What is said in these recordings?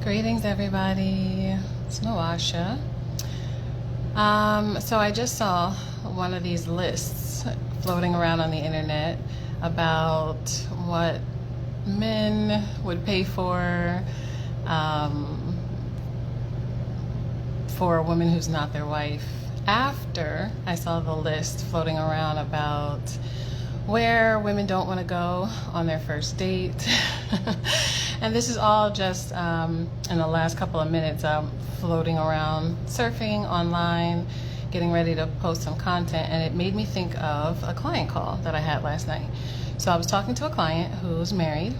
Greetings, everybody. It's Nwasha. So I just saw one of these lists floating around on the internet about what men would pay for a woman who's not their wife. After I saw the list floating around about where women don't want to go on their first date. And this is all just in the last couple of minutes. I'm floating around, surfing online, getting ready to post some content, and it made me think of a client call that I had last night. So I was talking to a client who's married,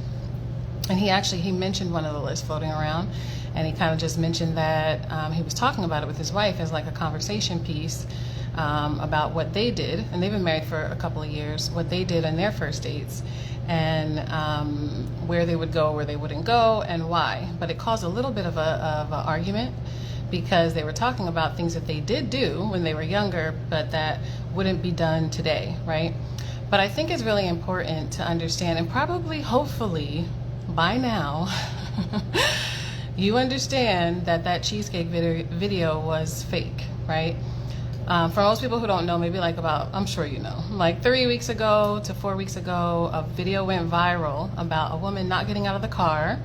and he mentioned one of the lists floating around, and he kind of just mentioned that he was talking about it with his wife as like a conversation piece about what they did, and they've been married for a couple of years, what they did on their first dates, and where they would go, where they wouldn't go, and why. But it caused a little bit of an argument because they were talking about things that they did do when they were younger, but that wouldn't be done today, right? But I think it's really important to understand, and probably, hopefully, by now, you understand that Cheesecake video was fake, right? For most people who don't know, maybe I'm sure you know, like 3 weeks ago to 4 weeks ago, a video went viral about a woman not getting out of the car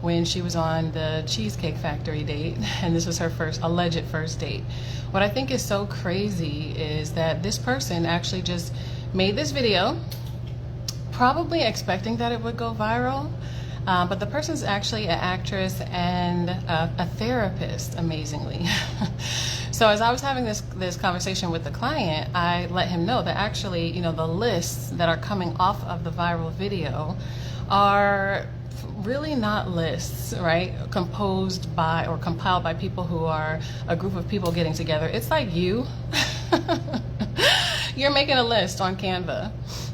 when she was on the Cheesecake Factory date, and this was her alleged first date. What I think is so crazy is that this person actually just made this video, probably expecting that it would go viral. But the person's actually an actress and a therapist, amazingly. So as I was having this conversation with the client, I let him know that actually, the lists that are coming off of the viral video are really not lists, right? Composed by or compiled by people who are a group of people getting together. It's like you're making a list on Canva,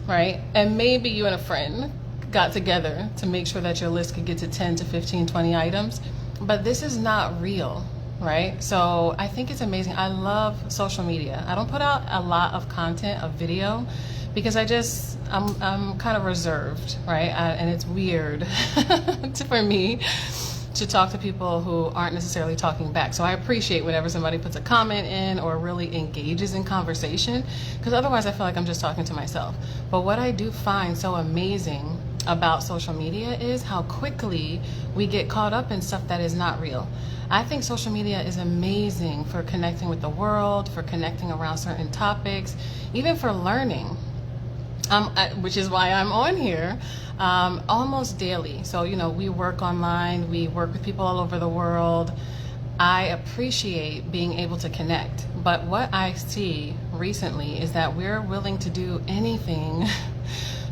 right? And maybe you and a friend got together to make sure that your list could get to 10 to 15, 20 items, but this is not real, right? So I think it's amazing. I love social media. I don't put out a lot of content of video because I'm kind of reserved, right? And it's weird for me to talk to people who aren't necessarily talking back. So I appreciate whenever somebody puts a comment in or really engages in conversation, because otherwise I feel like I'm just talking to myself. But what I do find so amazing about social media is how quickly we get caught up in stuff that is not real. I think social media is amazing for connecting with the world, for connecting around certain topics, even for learning, which is why I'm on here almost daily. So, we work online, we work with people all over the world. I appreciate being able to connect. But what I see recently is that we're willing to do anything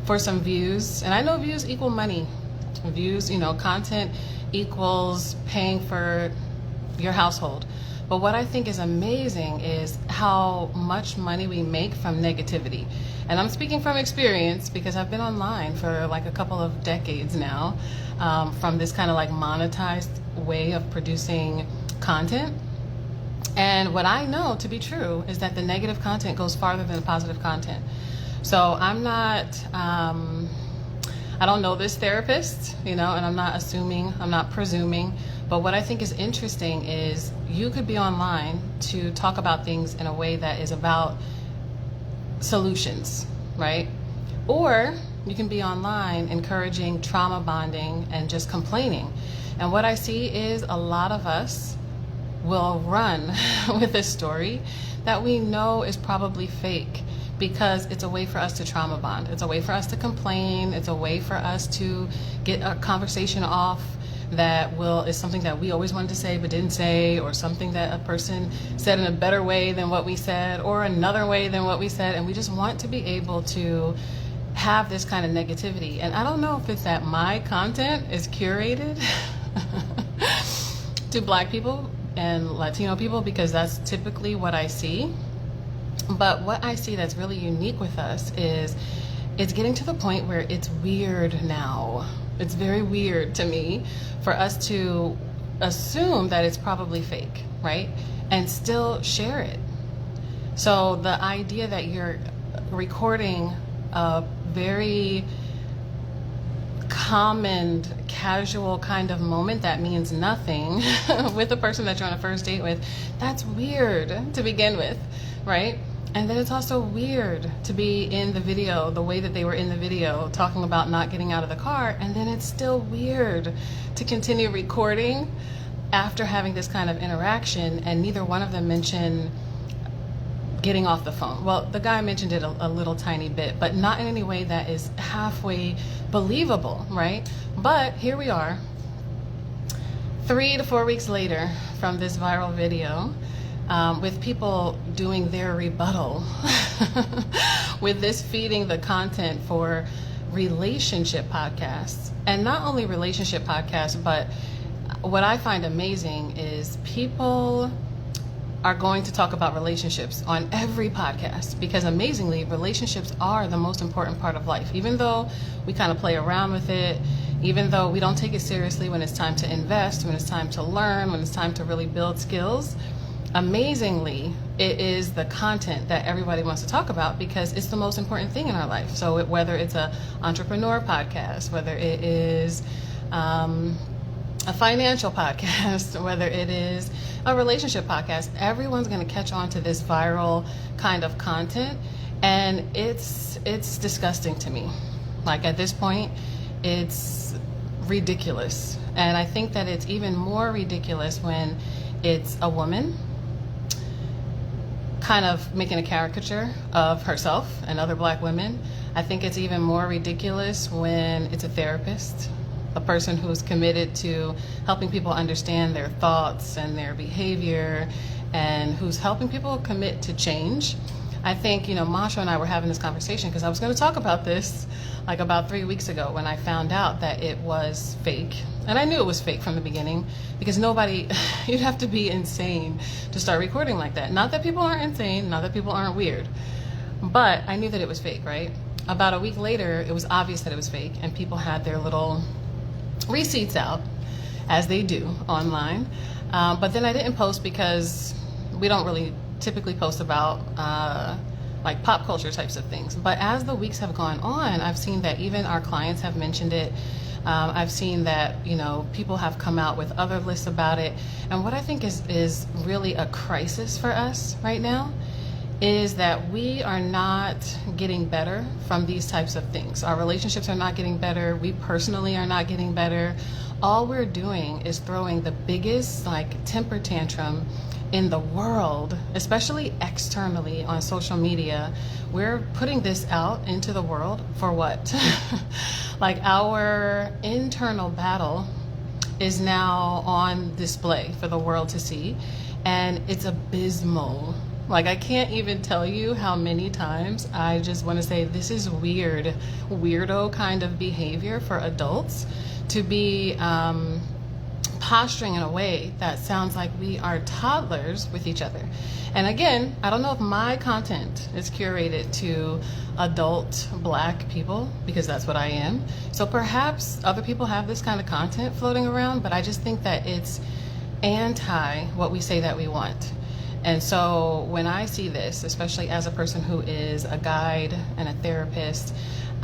for some views. And I know views equal money. Views, content equals paying for your household. But what I think is amazing is how much money we make from negativity. And I'm speaking from experience because I've been online for like a couple of decades now, from this kind of like monetized way of producing content. And what I know to be true is that the negative content goes farther than the positive content. So I'm not, I don't know this therapist, and I'm not assuming, I'm not presuming, but what I think is interesting is you could be online to talk about things in a way that is about solutions, right? Or you can be online encouraging trauma bonding and just complaining. And what I see is a lot of us will run with a story that we know is probably fake, because it's a way for us to trauma bond. It's a way for us to complain. It's a way for us to get a conversation off that is something that we always wanted to say but didn't say, or something that a person said in a better way than what we said, or another way than what we said. And we just want to be able to have this kind of negativity. And I don't know if it's that my content is curated to Black people and Latino people, because that's typically what I see. But what I see that's really unique with us is it's getting to the point where it's weird now. It's very weird to me for us to assume that it's probably fake, right? And still share it. So the idea that you're recording a very common, casual kind of moment that means nothing with the person that you're on a first date with, that's weird to begin with, right? And then it's also weird to be in the video, the way that they were in the video, talking about not getting out of the car, and then it's still weird to continue recording after having this kind of interaction, and neither one of them mention getting off the phone. Well, the guy mentioned it a little tiny bit, but not in any way that is halfway believable, right? But here we are, 3 to 4 weeks later from this viral video, with people doing their rebuttal with this feeding the content for relationship podcasts. And not only relationship podcasts, but what I find amazing is people are going to talk about relationships on every podcast, because amazingly, relationships are the most important part of life. Even though we kind of play around with it, even though we don't take it seriously when it's time to invest, when it's time to learn, when it's time to really build skills, amazingly, it is the content that everybody wants to talk about because it's the most important thing in our life. So whether it's a entrepreneur podcast, whether it is a financial podcast, whether it is a relationship podcast, everyone's going to catch on to this viral kind of content, and it's disgusting to me. Like, at this point, it's ridiculous. And I think that it's even more ridiculous when it's a woman kind of making a caricature of herself and other black women. I think it's even more ridiculous when it's a therapist, a person who's committed to helping people understand their thoughts and their behavior, and who's helping people commit to change. I think, Nwasha and I were having this conversation because I was going to talk about this like about 3 weeks ago when I found out that it was fake. And I knew it was fake from the beginning, because you'd have to be insane to start recording like that. Not that people aren't insane, not that people aren't weird, but I knew that it was fake, right? About a week later, it was obvious that it was fake, and people had their little receipts out, as they do online. But then I didn't post because we don't really typically post about like pop culture types of things. But as the weeks have gone on, I've seen that even our clients have mentioned it. I've seen that, people have come out with other lists about it. And what I think is really a crisis for us right now is that we are not getting better from these types of things. Our relationships are not getting better. We personally are not getting better. All we're doing is throwing the biggest temper tantrum in the world, especially externally on social media. We're putting this out into the world for what? Our internal battle is now on display for the world to see, and it's abysmal. I can't even tell you how many times I just want to say, this is weirdo kind of behavior for adults to be posturing in a way that sounds like we are toddlers with each other. And again, I don't know if my content is curated to adult black people, because that's what I am. So perhaps other people have this kind of content floating around, but I just think that it's anti what we say that we want. And so when I see this, especially as a person who is a guide and a therapist,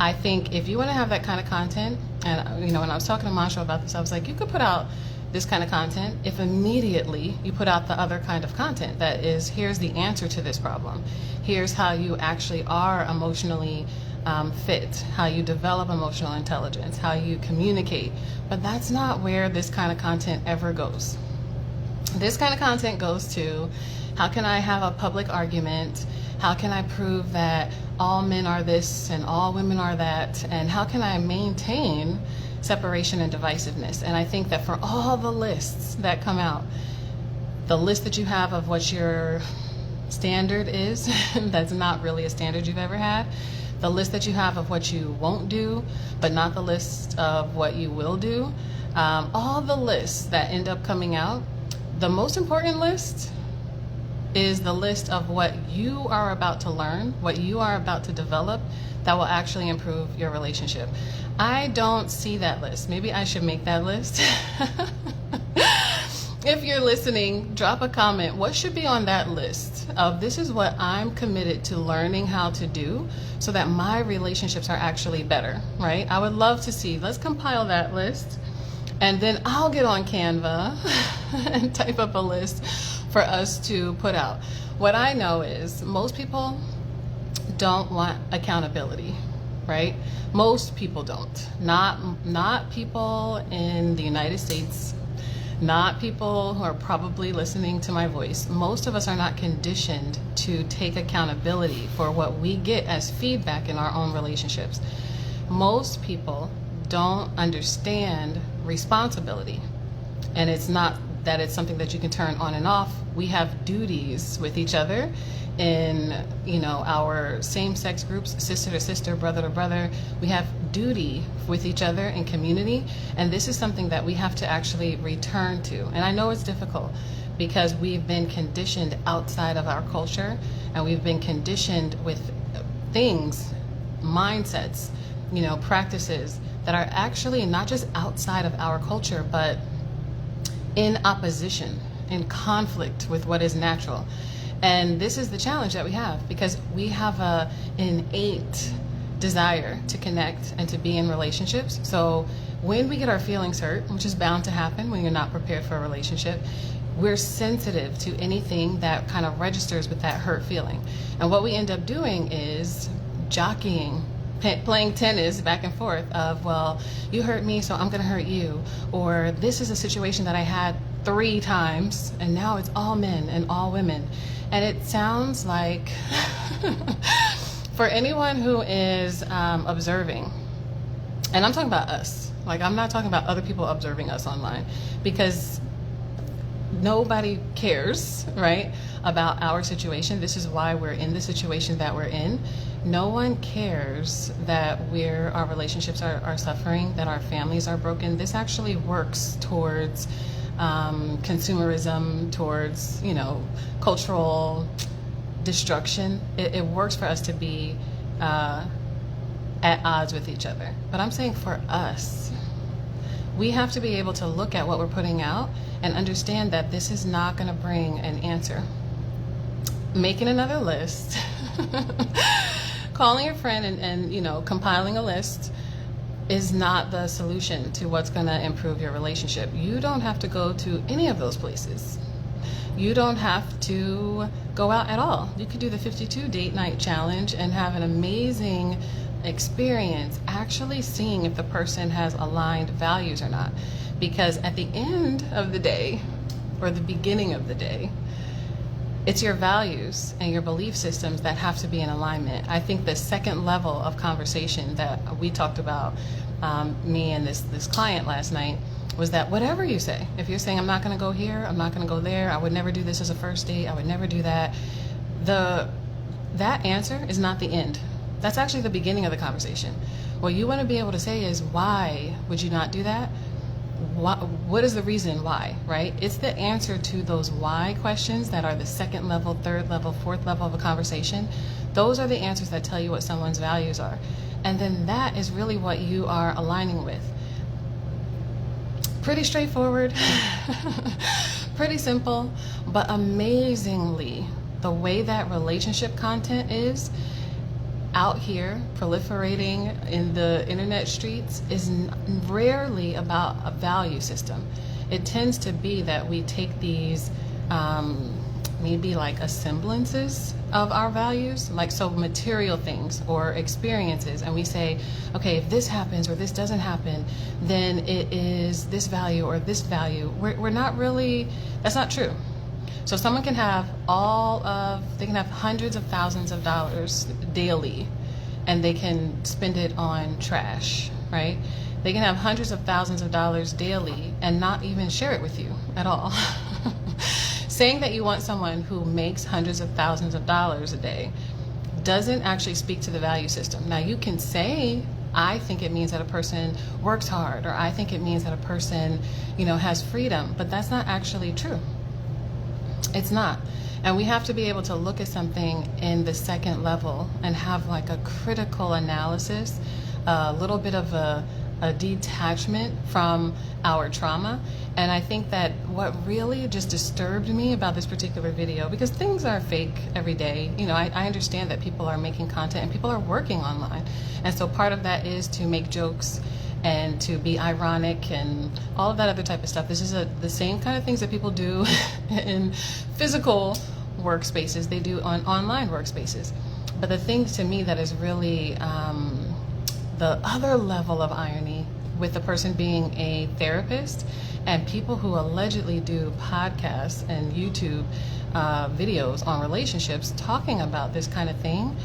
I think if you want to have that kind of content, and when I was talking to Nwasha about this, I was like, you could put out this kind of content if immediately you put out the other kind of content that is, here's the answer to this problem. Here's how you actually are emotionally fit, how you develop emotional intelligence, how you communicate. But that's not where this kind of content ever goes. This kind of content goes to, how can I have a public argument? How can I prove that all men are this and all women are that? And how can I maintain separation and divisiveness? And I think that for all the lists that come out, the list that you have of what your standard is, that's not really a standard you've ever had, the list that you have of what you won't do, but not the list of what you will do, all the lists that end up coming out, the most important list is the list of what you are about to learn, what you are about to develop that will actually improve your relationship. I don't see that list. Maybe I should make that list. if you're listening, drop a comment. What should be on that list of this is what I'm committed to learning how to do so that my relationships are actually better, right? I would love to see. Let's compile that list. And then I'll get on Canva and type up a list for us to put out. What I know is most people don't want accountability, right? Most people don't. Not people in the United States, not people who are probably listening to my voice. Most of us are not conditioned to take accountability for what we get as feedback in our own relationships. Most people don't understand responsibility. And it's not that it's something that you can turn on and off. We have duties with each other in, our same-sex groups, sister to sister, brother to brother. We have duty with each other in community, and this is something that we have to actually return to. And I know it's difficult because we've been conditioned outside of our culture, and we've been conditioned with things, mindsets, practices that are actually not just outside of our culture, but in opposition, in conflict with what is natural. And this is the challenge that we have, because we have a innate desire to connect and to be in relationships. So when we get our feelings hurt, which is bound to happen when you're not prepared for a relationship, we're sensitive to anything that kind of registers with that hurt feeling. And what we end up doing is jockeying, playing tennis back and forth of, well, you hurt me, so I'm going to hurt you. Or this is a situation that I had 3 times, and now it's all men and all women. And it sounds like, for anyone who is observing, and I'm talking about us, like I'm not talking about other people observing us online, because nobody cares, right, about our situation. This is why we're in the situation that we're in. No one cares that our relationships are suffering, that our families are broken. This actually works towards consumerism, towards, cultural destruction. It works for us to be at odds with each other. But I'm saying for us, we have to be able to look at what we're putting out and understand that this is not going to bring an answer. Making another list, calling a friend and compiling a list is not the solution to what's going to improve your relationship. You don't have to go to any of those places. You don't have to go out at all. You could do the 52 date night challenge and have an amazing experience actually seeing if the person has aligned values or not. Because at the end of the day, or the beginning of the day, it's your values and your belief systems that have to be in alignment. I think the second level of conversation that we talked about, me and this client last night, was that whatever you say, if you're saying I'm not going to go here, I'm not going to go there, I would never do this as a first date, I would never do that, that answer is not the end. That's actually the beginning of the conversation. What you want to be able to say is, why would you not do that? What is the reason why, right? It's the answer to those why questions that are the second level, third level, fourth level of a conversation. Those are the answers that tell you what someone's values are. And then that is really what you are aligning with. Pretty straightforward, pretty simple, but amazingly, the way that relationship content is out here proliferating in the internet streets is rarely about a value system. It tends to be that we take these maybe like semblances of our values, like so material things or experiences, and we say, okay, if this happens or this doesn't happen, then it is this value or this value. We're not really, that's not true. So someone can have they can have hundreds of thousands of dollars daily, and they can spend it on trash, right? They can have hundreds of thousands of dollars daily and not even share it with you at all. Saying that you want someone who makes hundreds of thousands of dollars a day doesn't actually speak to the value system. Now you can say, I think it means that a person works hard, or I think it means that a person, has freedom, but that's not actually true. It's not. And we have to be able to look at something in the second level and have like a critical analysis, a little bit of a detachment from our trauma, And I think that what really just disturbed me about this particular video, because things are fake every day, you know, I understand that people are making content and people are working online. And so part of that is to make jokes and to be ironic and all of that other type of stuff. This is the same kind of things that people do in physical workspaces, they do on online workspaces. But the thing to me that is really the other level of irony with the person being a therapist and people who allegedly do podcasts and YouTube videos on relationships talking about this kind of thing,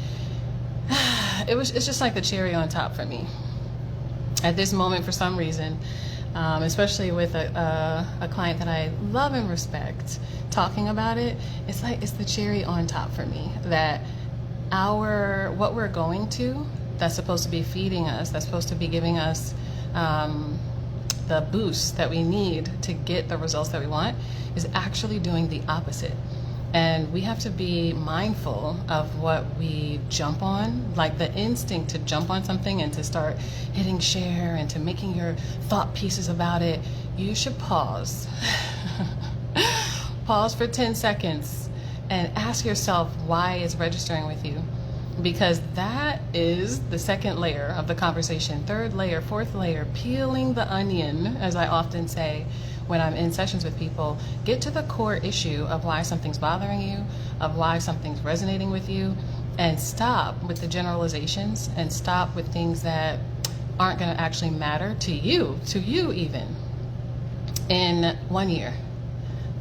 it's just like the cherry on top for me. At this moment, for some reason, especially with a client that I love and respect, talking about it, it's like it's the cherry on top for me. That what we're going to, that's supposed to be feeding us, that's supposed to be giving us the boost that we need to get the results that we want, is actually doing the opposite. And we have to be mindful of what we jump on, like the instinct to jump on something and to start hitting share and to making your thought pieces about it. You should pause. Pause for 10 seconds and ask yourself why it's registering with you. Because that is the second layer of the conversation. Third layer, fourth layer, peeling the onion, as I often say when I'm in sessions with people. Get to the core issue of why something's bothering you, of why something's resonating with you, and stop with the generalizations and stop with things that aren't going to actually matter to you even, in 1 year,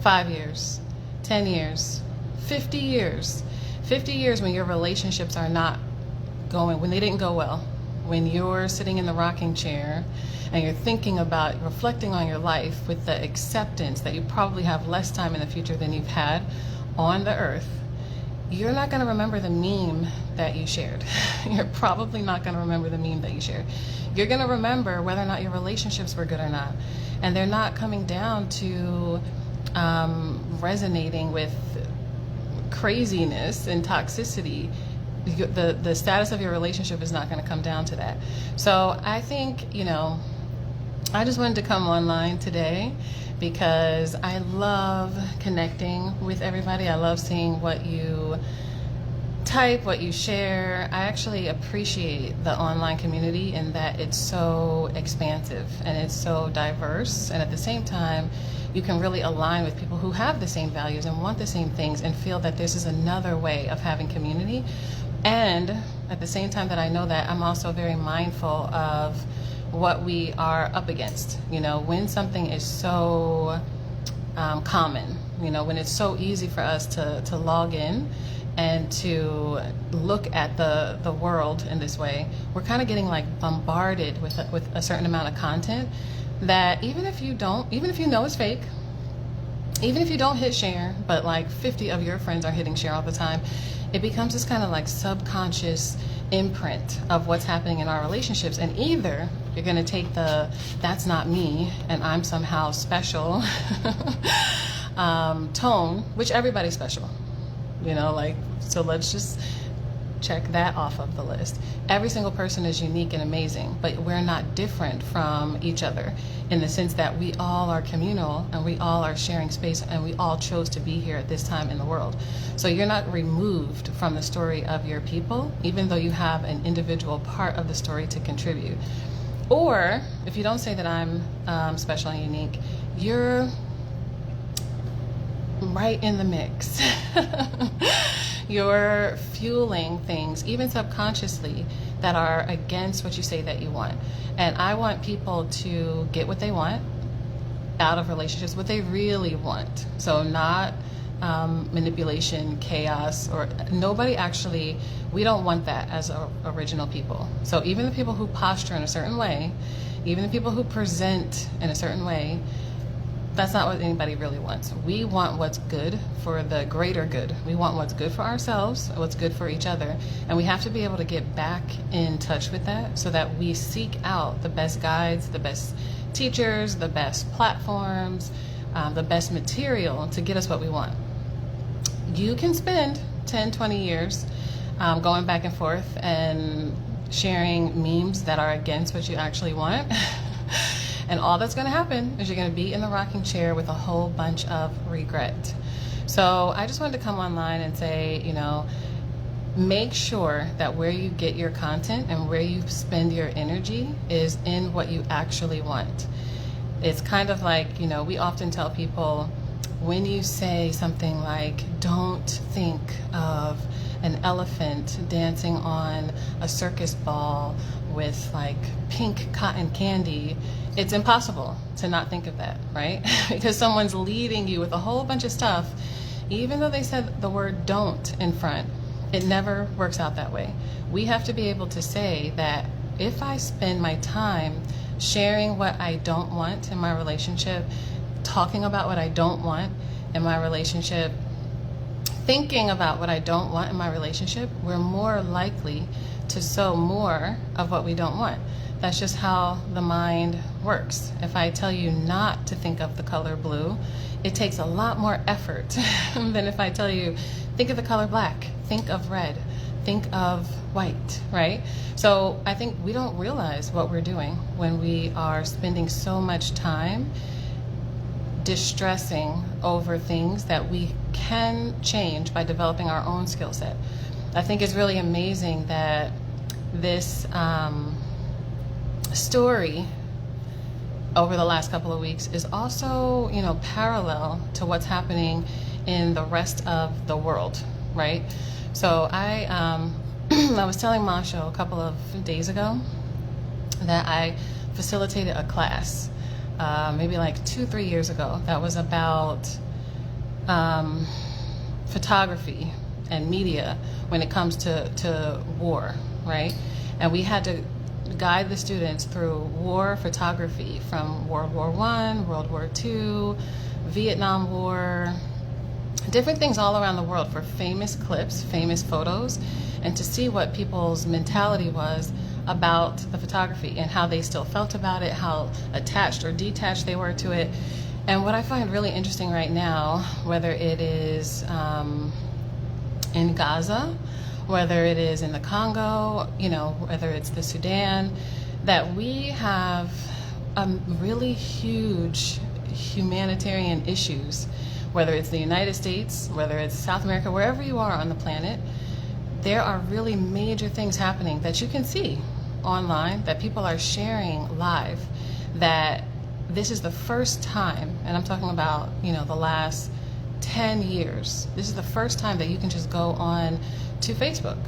5 years, 10 years, 50 years. 50 years when your relationships are not going, when they didn't go well, when you're sitting in the rocking chair and you're thinking about reflecting on your life with the acceptance that you probably have less time in the future than you've had on the earth, you're not going to remember the meme that you shared. You're probably not going to remember the meme that you shared. You're going to remember whether or not your relationships were good or not. And they're not coming down to resonating with craziness and toxicity. The status of your relationship is not going to come down to that. So I think, you know, I just wanted to come online today because I love connecting with everybody. I love seeing what you type, what you share. I actually appreciate the online community in that it's so expansive and it's so diverse, and at the same time you can really align with people who have the same values and want the same things and feel that this is another way of having community. And at the same time that I know that, I'm also very mindful of what we are up against. You know, when something is so common, you know, when it's so easy for us to log in and to look at the world in this way, we're kind of getting like bombarded with a certain amount of content that even if you know it's fake, even if you don't hit share, but like 50 of your friends are hitting share all the time, it becomes this kind of like subconscious imprint of what's happening in our relationships. And either you're going to take the "that's not me" and I'm somehow special tone, which everybody's special, you know, like, so let's just check that off of the list. Every single person is unique and amazing, but we're not different from each other in the sense that we all are communal and we all are sharing space and we all chose to be here at this time in the world. So you're not removed from the story of your people, even though you have an individual part of the story to contribute. Or if you don't say that I'm special and unique, you're right in the mix. You're fueling things, even subconsciously, that are against what you say that you want. And I want people to get what they want out of relationships, what they really want. So not manipulation, chaos, or nobody actually, we don't want that as original people. So even the people who posture in a certain way, even the people who present in a certain way, that's not what anybody really wants. We want what's good for the greater good. We want what's good for ourselves, what's good for each other. And we have to be able to get back in touch with that so that we seek out the best guides, the best teachers, the best platforms, the best material to get us what we want. You can spend 10, 20 years going back and forth and sharing memes that are against what you actually want. And all that's going to happen is you're going to be in the rocking chair with a whole bunch of regret. So I just wanted to come online and say, make sure that where you get your content and where you spend your energy is in what you actually want. It's kind of like, we often tell people, when you say something like, don't think of an elephant dancing on a circus ball with like pink cotton candy, it's impossible to not think of that, right? Because someone's leading you with a whole bunch of stuff. Even though they said the word don't in front, it never works out that way. We have to be able to say that if I spend my time sharing what I don't want in my relationship, talking about what I don't want in my relationship, thinking about what I don't want in my relationship, we're more likely to sow more of what we don't want. That's just how the mind works. If I tell you not to think of the color blue, it takes a lot more effort than if I tell you, think of the color black, think of red, think of white, right? So I think we don't realize what we're doing when we are spending so much time distressing over things that we can change by developing our own skill set. I think it's really amazing that this story over the last couple of weeks is also, parallel to what's happening in the rest of the world, right? So I was telling Nwasha a couple of days ago that I facilitated a class, maybe like 2-3 years ago, that was about photography and media when it comes to war, right? And we had to guide the students through war photography from World War I, World War II, Vietnam War, different things all around the world for famous clips, famous photos, and to see what people's mentality was about the photography and how they still felt about it, how attached or detached they were to it. And what I find really interesting right now, whether it is in Gaza, whether it is in the Congo, whether it's the Sudan, that we have really huge humanitarian issues, whether it's the United States, whether it's South America, wherever you are on the planet, there are really major things happening that you can see online, that people are sharing live, that this is the first time, and I'm talking about, the last 10 years, this is the first time that you can just go on to Facebook,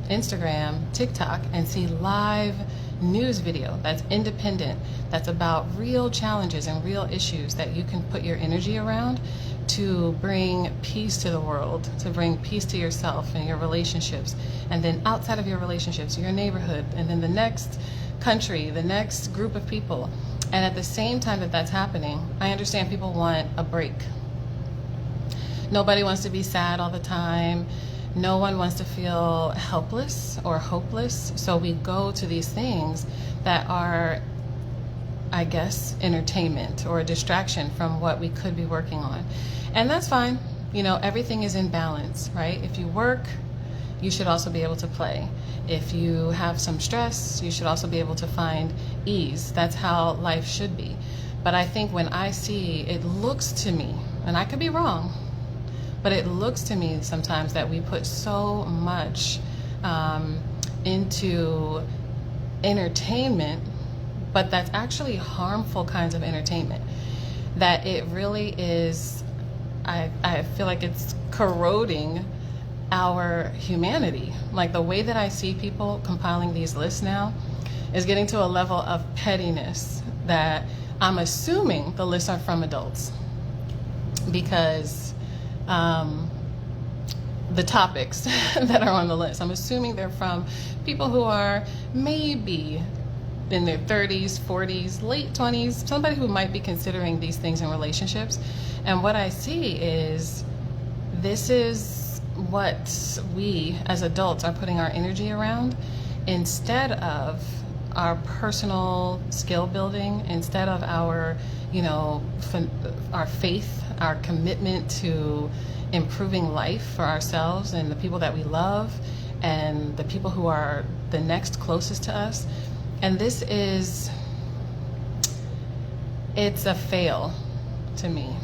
Instagram, TikTok, and see live news video that's independent, that's about real challenges and real issues that you can put your energy around to bring peace to the world, to bring peace to yourself and your relationships, and then outside of your relationships, your neighborhood, and then the next country, the next group of people. And at the same time that that's happening, I understand people want a break. Nobody wants to be sad all the time. No one wants to feel helpless or hopeless. So we go to these things that are, I guess, entertainment or a distraction from what we could be working on. And that's fine. Everything is in balance, right? If you work, you should also be able to play. If you have some stress, you should also be able to find ease. That's how life should be. But I think when I see, it looks to me, and I could be wrong, but it looks to me sometimes that we put so much into entertainment, but that's actually harmful kinds of entertainment, that it really is, I feel like it's corroding our humanity. Like the way that I see people compiling these lists now is getting to a level of pettiness that I'm assuming the lists are from adults, because the topics that are on the list, I'm assuming they're from people who are maybe in their 30s, 40s, late 20s, somebody who might be considering these things in relationships. And what I see is this is what we as adults are putting our energy around instead of our personal skill building, instead of our, our faith, our commitment to improving life for ourselves and the people that we love and the people who are the next closest to us. And this is It's a fail to me.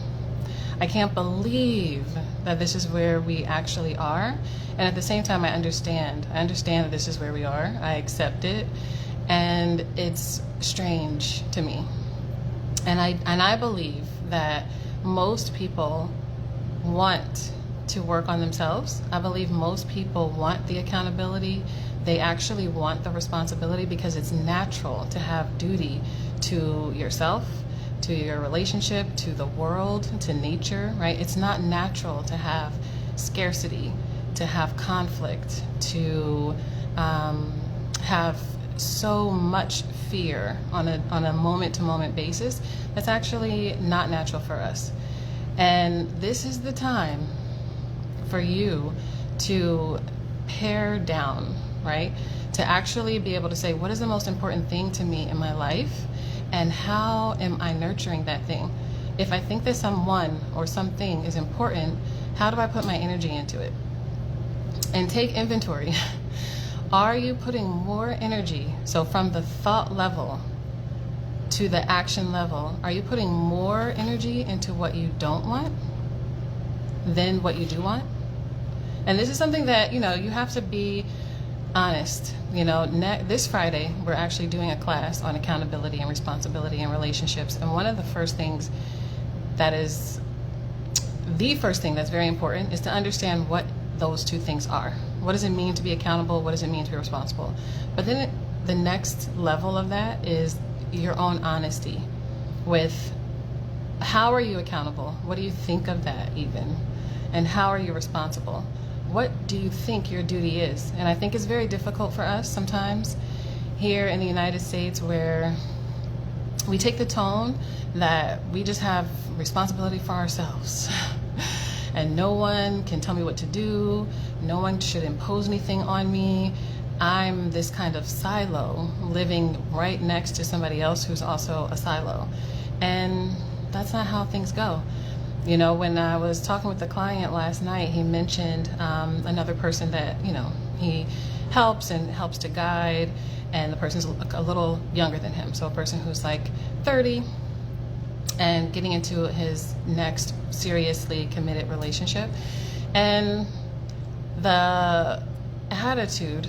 I can't believe that this is where we actually are. And at the same time, I understand that this is where we are. I accept it. And it's strange to me. And I believe that most people want to work on themselves. I believe most people want the accountability. They actually want the responsibility because it's natural to have duty to yourself, to your relationship, to the world, to nature, right? It's not natural to have scarcity, to have conflict, to have so much fear on a moment-to-moment basis. That's actually not natural for us. And this is the time for you to pare down, right? To actually be able to say, what is the most important thing to me in my life? And how am I nurturing that thing? If I think that someone or something is important, how do I put my energy into it? And take inventory. Are you putting more energy? So from the thought level to the action level, are you putting more energy into what you don't want than what you do want? And this is something that, you have to be honest. This Friday, we're actually doing a class on accountability and responsibility in relationships. And one of the first things that's very important is to understand what those two things are. What does it mean to be accountable? What does it mean to be responsible? But then the next level of that is your own honesty with how are you accountable? What do you think of that even? And how are you responsible? What do you think your duty is? And I think it's very difficult for us sometimes here in the United States, where we take the tone that we just have responsibility for ourselves. And no one can tell me what to do. No one should impose anything on me. I'm this kind of silo living right next to somebody else who's also a silo. And that's not how things go. When I was talking with the client last night, he mentioned another person that, he helps to guide, and the person's a little younger than him. So a person who's like 30 and getting into his next seriously committed relationship. And the attitude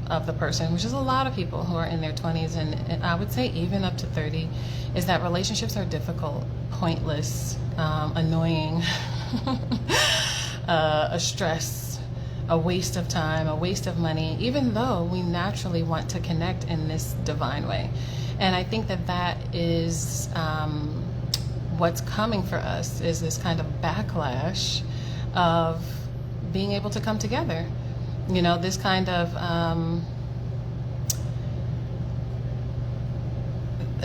of the person, which is a lot of people who are in their 20s and I would say even up to 30, is that relationships are difficult, pointless, annoying, a stress, a waste of time, a waste of money, even though we naturally want to connect in this divine way. And I think that is what's coming for us, is this kind of backlash of being able to come together. This kind of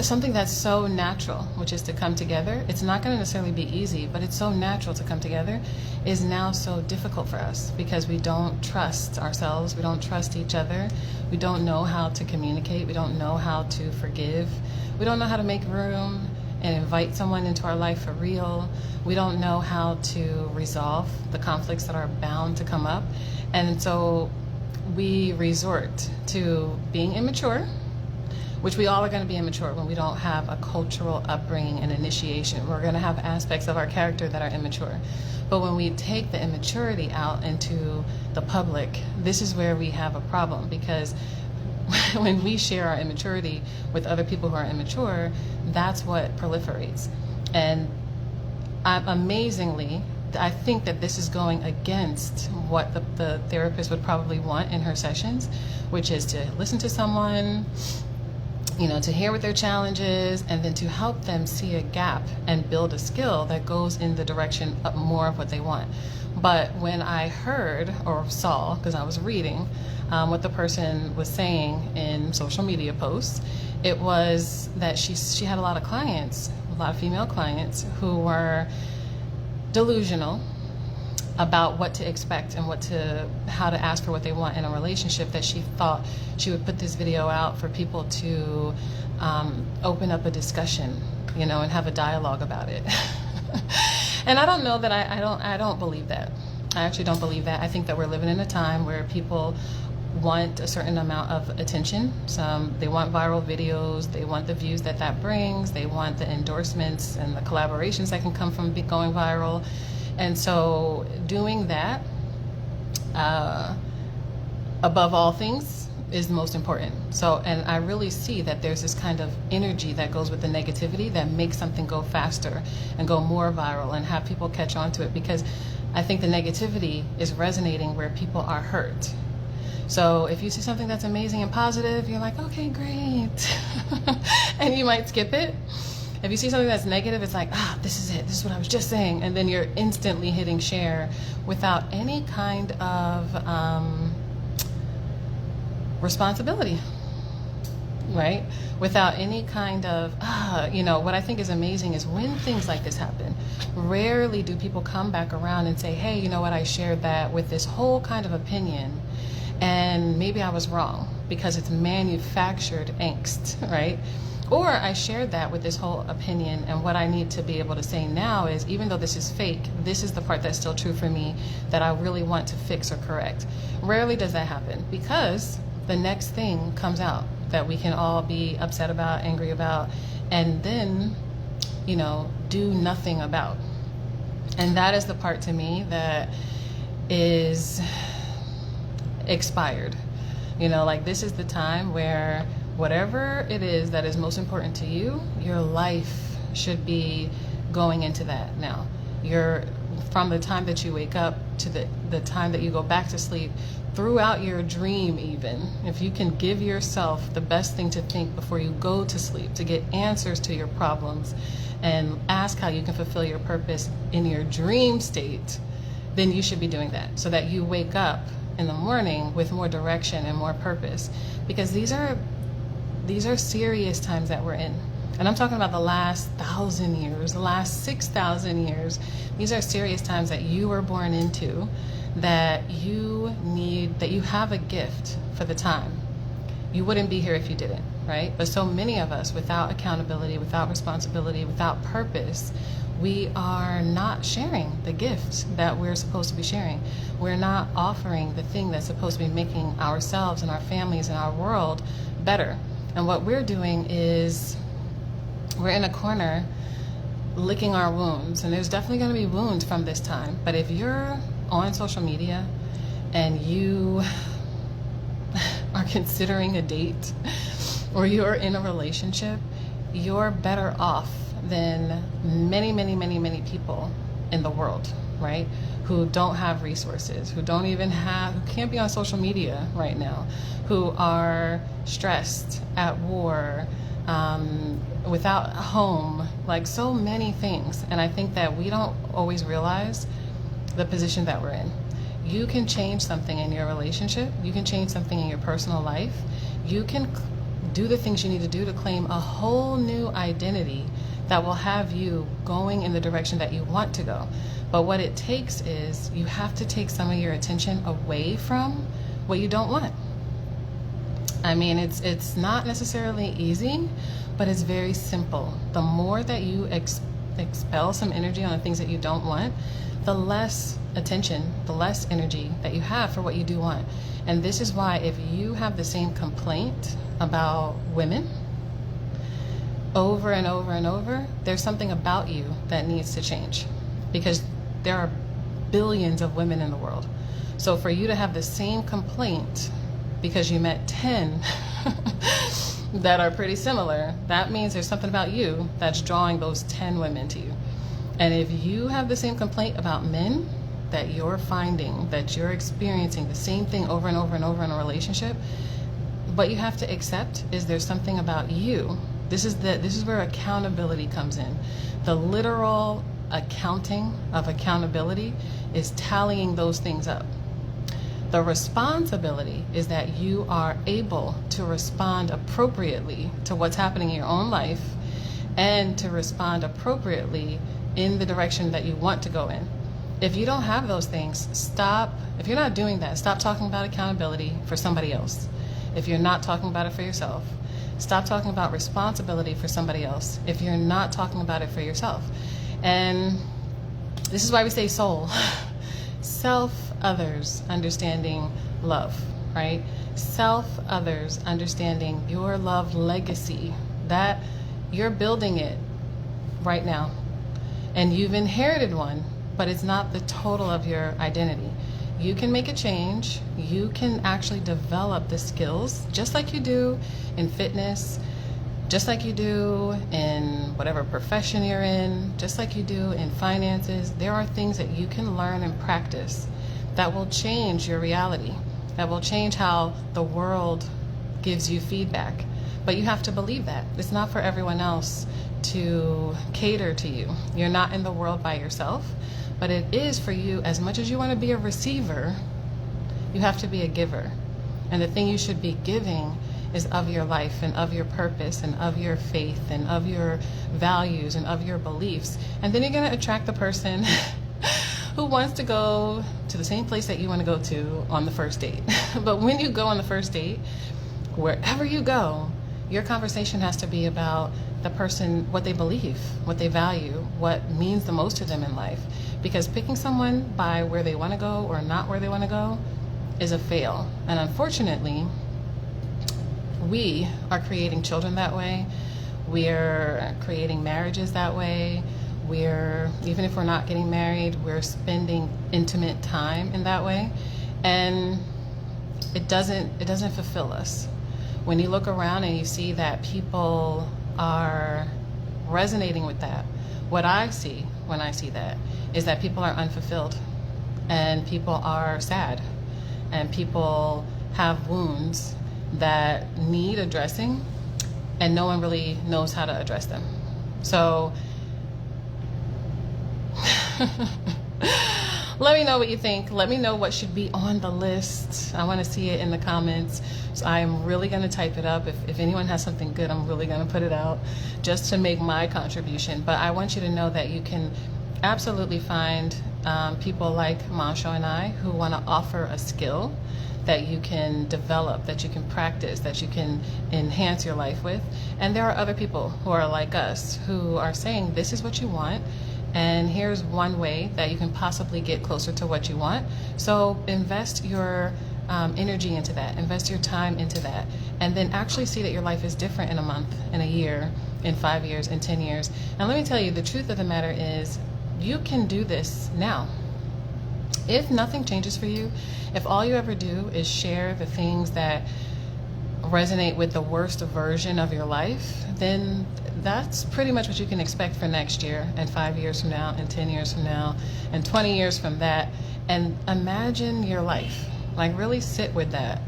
something that's so natural, which is to come together. It's not going to necessarily be easy, but it's so natural to come together, is now so difficult for us because we don't trust ourselves. We don't trust each other. We don't know how to communicate. We don't know how to forgive. We don't know how to make room and invite someone into our life for real. We don't know how to resolve the conflicts that are bound to come up. And so we resort to being immature, which we all are going to be immature when we don't have a cultural upbringing and initiation. We're going to have aspects of our character that are immature. But when we take the immaturity out into the public, this is where we have a problem, because when we share our immaturity with other people who are immature, that's what proliferates. And amazingly, I think that this is going against what the therapist would probably want in her sessions, which is to listen to someone, to hear what their challenge is, and then to help them see a gap and build a skill that goes in the direction of more of what they want. But when I heard or saw, because I was reading what the person was saying in social media posts, it was that she had a lot of clients, a lot of female clients who were delusional about what to expect and how to ask for what they want in a relationship, that she thought she would put this video out for people to open up a discussion, and have a dialogue about it. And I don't know that I don't believe that. I actually don't believe that. I think that we're living in a time where people want a certain amount of attention. They want viral videos, they want the views that brings, they want the endorsements and the collaborations that can come from going viral. And so doing that above all things is the most important. So, and I really see that there's this kind of energy that goes with the negativity that makes something go faster and go more viral and have people catch on to it, because I think the negativity is resonating where people are hurt. So if you see something that's amazing and positive, you're like, okay, great. And you might skip it. If you see something that's negative, it's like, this is it. This is what I was just saying. And then you're instantly hitting share without any kind of responsibility, right? Without any kind of, what I think is amazing is when things like this happen, rarely do people come back around and say, hey, you know what, I shared that with this whole kind of opinion, and maybe I was wrong, because it's manufactured angst, right? Or I shared that with this whole opinion, and what I need to be able to say now is, even though this is fake, this is the part that's still true for me that I really want to fix or correct. Rarely does that happen, because the next thing comes out that we can all be upset about, angry about, and then, do nothing about. And that is the part to me that is expired. This is the time where whatever it is that is most important to you, your life should be going into that now. From the time that you wake up to the time that you go back to sleep, throughout your dream even, if you can give yourself the best thing to think before you go to sleep, to get answers to your problems and ask how you can fulfill your purpose in your dream state, then you should be doing that, so that you wake up in the morning with more direction and more purpose. Because these are serious times that we're in. And I'm talking about the last 1,000 years, the last 6,000 years. These are serious times that you were born into, that you have a gift for the time. You wouldn't be here if you didn't, right? But so many of us, without accountability, without responsibility, without purpose, we are not sharing the gift that we're supposed to be sharing. We're not offering the thing that's supposed to be making ourselves and our families and our world better. And what we're doing is we're in a corner licking our wounds. And there's definitely going to be wounds from this time. But if you're on social media and you are considering a date, or you're in a relationship, you're better off than many, many, many, many people in the world, right? Who don't have resources, who can't be on social media right now, who are stressed, at war, without a home, like so many things. And I think that we don't always realize the position that we're in. You can change something in your relationship. You can change something in your personal life. You can do the things you need to do to claim a whole new identity that will have you going in the direction that you want to go. But what it takes is you have to take some of your attention away from what you don't want. I mean, it's not necessarily easy, but it's very simple. The more that you expel some energy on the things that you don't want, the less attention, the less energy that you have for what you do want. And this is why, if you have the same complaint about women over and over and over, there's something about you that needs to change, because there are billions of women in the world. So for you to have the same complaint because you met 10 that are pretty similar, that means there's something about you that's drawing those 10 women to you. And if you have the same complaint about men, that you're finding, that you're experiencing the same thing over and over and over in a relationship, what you have to accept is there's something about you. This is where accountability comes in. The literal accounting of accountability is tallying those things up. The responsibility is that you are able to respond appropriately to what's happening in your own life, and to respond appropriately in the direction that you want to go in. If you don't have those things, stop. If you're not doing that, stop talking about accountability for somebody else. If you're not talking about it for yourself, stop talking about responsibility for somebody else if you're not talking about it for yourself. And this is why we say soul. Self, others, understanding, love, right? Self, others, understanding your love legacy, that you're building it right now. And you've inherited one, but it's not the total of your identity. You can make a change. You can actually develop the skills, just like you do in fitness, just like you do in whatever profession you're in, just like you do in finances. There are things that you can learn and practice that will change your reality, that will change how the world gives you feedback. But you have to believe that. It's not for everyone else to cater to you. You're not in the world by yourself, but it is for you. As much as you want to be a receiver, you have to be a giver. And the thing you should be giving is of your life and of your purpose and of your faith and of your values and of your beliefs. And then you're going to attract the person who wants to go to the same place that you want to go to on the first date. But when you go on the first date, wherever you go, your conversation has to be about the person, what they believe, what they value, what means the most to them in life. Because picking someone by where they want to go or not where they want to go is a fail. And unfortunately, we are creating children that way. We're creating marriages that way. Even if we're not getting married, we're spending intimate time in that way. And it doesn't fulfill us. When you look around and you see that people are resonating with that, what I see when I see that is that people are unfulfilled and people are sad and people have wounds that need addressing and no one really knows how to address them. So let me know what you think. Let me know what should be on the list. I want to see it in the comments. So I am really going to type it up. If anyone has something good, I'm really going to put it out just to make my contribution. But I want you to know that you can absolutely find people like Nwasha and I who want to offer a skill that you can develop, that you can practice, that you can enhance your life with. And there are other people who are like us who are saying this is what you want, and here's one way that you can possibly get closer to what you want. So invest your energy into that, invest your time into that, and then actually see that your life is different in a month, in a year, in 5 years, in 10 years. And let me tell you, the truth of the matter is you can do this now. If nothing changes for you, if all you ever do is share the things that resonate with the worst version of your life, then that's pretty much what you can expect for next year and 5 years from now and 10 years from now and 20 years from that. And imagine your life. Like, really sit with that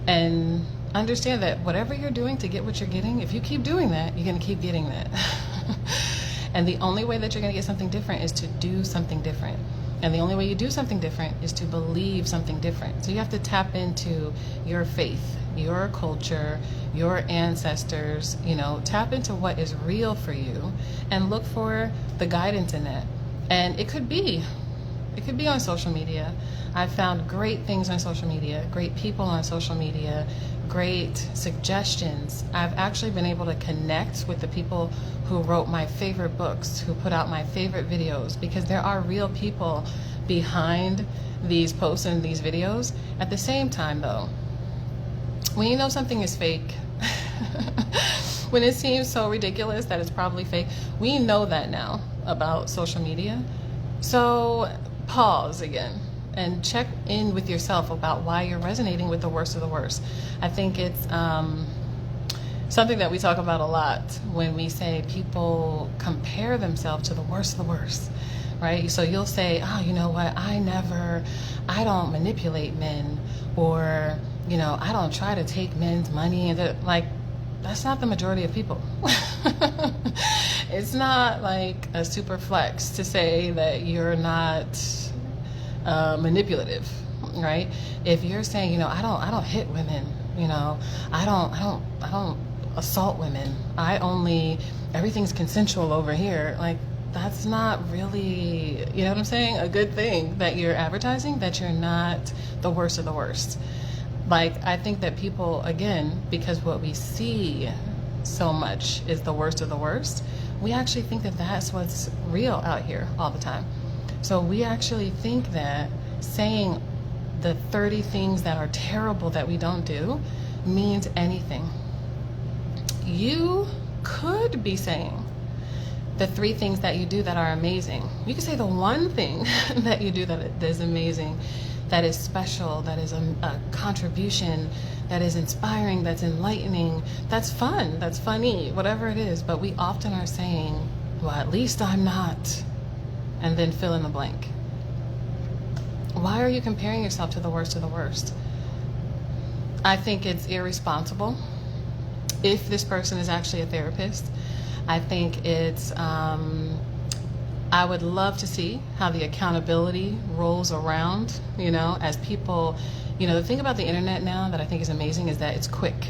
and understand that whatever you're doing to get what you're getting, if you keep doing that, you're going to keep getting that. And the only way that you're going to get something different is to do something different. And the only way you do something different is to believe something different. So you have to tap into your faith, your culture, your ancestors, tap into what is real for you and look for the guidance in that. And it could be on social media. I've found great things on social media, great people on social media, great suggestions. I've actually been able to connect with the people who wrote my favorite books, who put out my favorite videos, because there are real people behind these posts and these videos. At the same time, though, when you know something is fake, when it seems so ridiculous that it's probably fake, we know that now about social media. So pause again and check in with yourself about why you're resonating with the worst of the worst. I think it's something that we talk about a lot when we say people compare themselves to the worst of the worst, right? So you'll say, oh, you know what, I don't manipulate men, or, I don't try to take men's money. And that's not the majority of people. It's not like a super flex to say that you're not manipulative, right? If you're saying, I don't hit women, I don't assault women. Everything's consensual over here. Like, that's not really, you know what I'm saying? A good thing that you're advertising, that you're not the worst of the worst. Like, I think that people, again, because what we see so much is the worst of the worst, we actually think that that's what's real out here all the time. So we actually think that saying the 30 things that are terrible that we don't do means anything. You could be saying the 3 things that you do that are amazing. You could say the 1 thing that you do that is amazing, that is special, that is a contribution, that is inspiring, that's enlightening, that's fun, that's funny, whatever it is. But we often are saying, well, at least I'm not, and then fill in the blank. Why are you comparing yourself to the worst of the worst? I think it's irresponsible. If this person is actually a therapist, I think it's, I would love to see how the accountability rolls around, as people, the thing about the internet now that I think is amazing is that it's quick,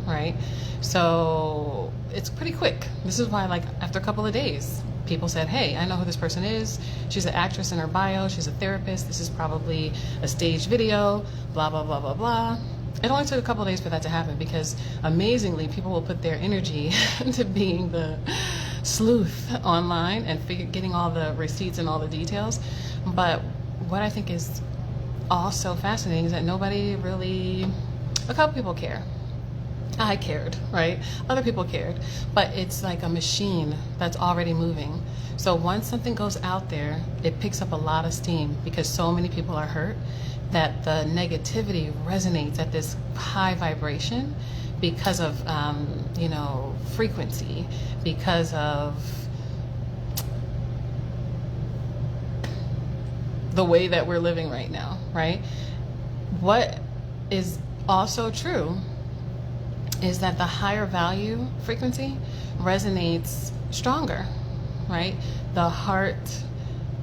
right? So it's pretty quick. This is why, like, after a couple of days, people said, hey, I know who this person is. She's an actress in her bio. She's a therapist. This is probably a staged video, blah, blah, blah, blah, blah. It only took a couple of days for that to happen because, amazingly, people will put their energy into being the sleuth online and getting all the receipts and all the details. But what I think is also fascinating is that nobody really, a couple people care. I cared, right? Other people cared. But it's like a machine that's already moving. So once something goes out there, it picks up a lot of steam because so many people are hurt that the negativity resonates at this high vibration because of, frequency, because of the way that we're living right now, right? What is also true is that the higher value frequency resonates stronger, right? The heart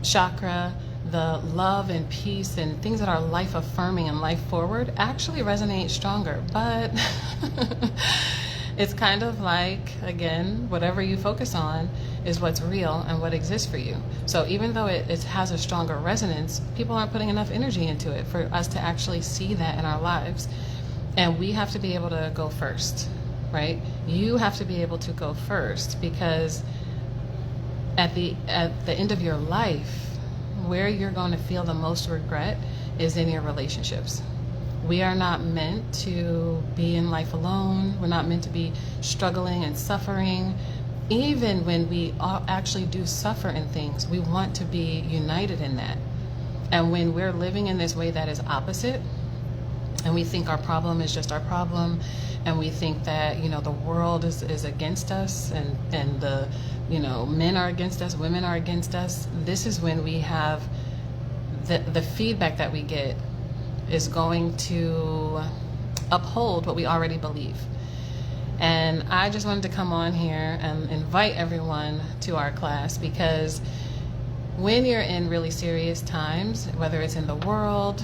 chakra, the love and peace and things that are life affirming and life forward actually resonate stronger. But it's kind of like, again, whatever you focus on is what's real and what exists for you. So even though it has a stronger resonance, people aren't putting enough energy into it for us to actually see that in our lives. And we have to be able to go first, right? You have to be able to go first, because at the end of your life, where you're going to feel the most regret is in your relationships. We are not meant to be in life alone. We're not meant to be struggling and suffering. Even when we actually do suffer in things, we want to be united in that. And when we're living in this way that is opposite, and we think our problem is just our problem, and we think that the world is against us, and the men are against us, women are against us, this is when we have the feedback that we get is going to uphold what we already believe. And I just wanted to come on here and invite everyone to our class, because when you're in really serious times, whether it's in the world,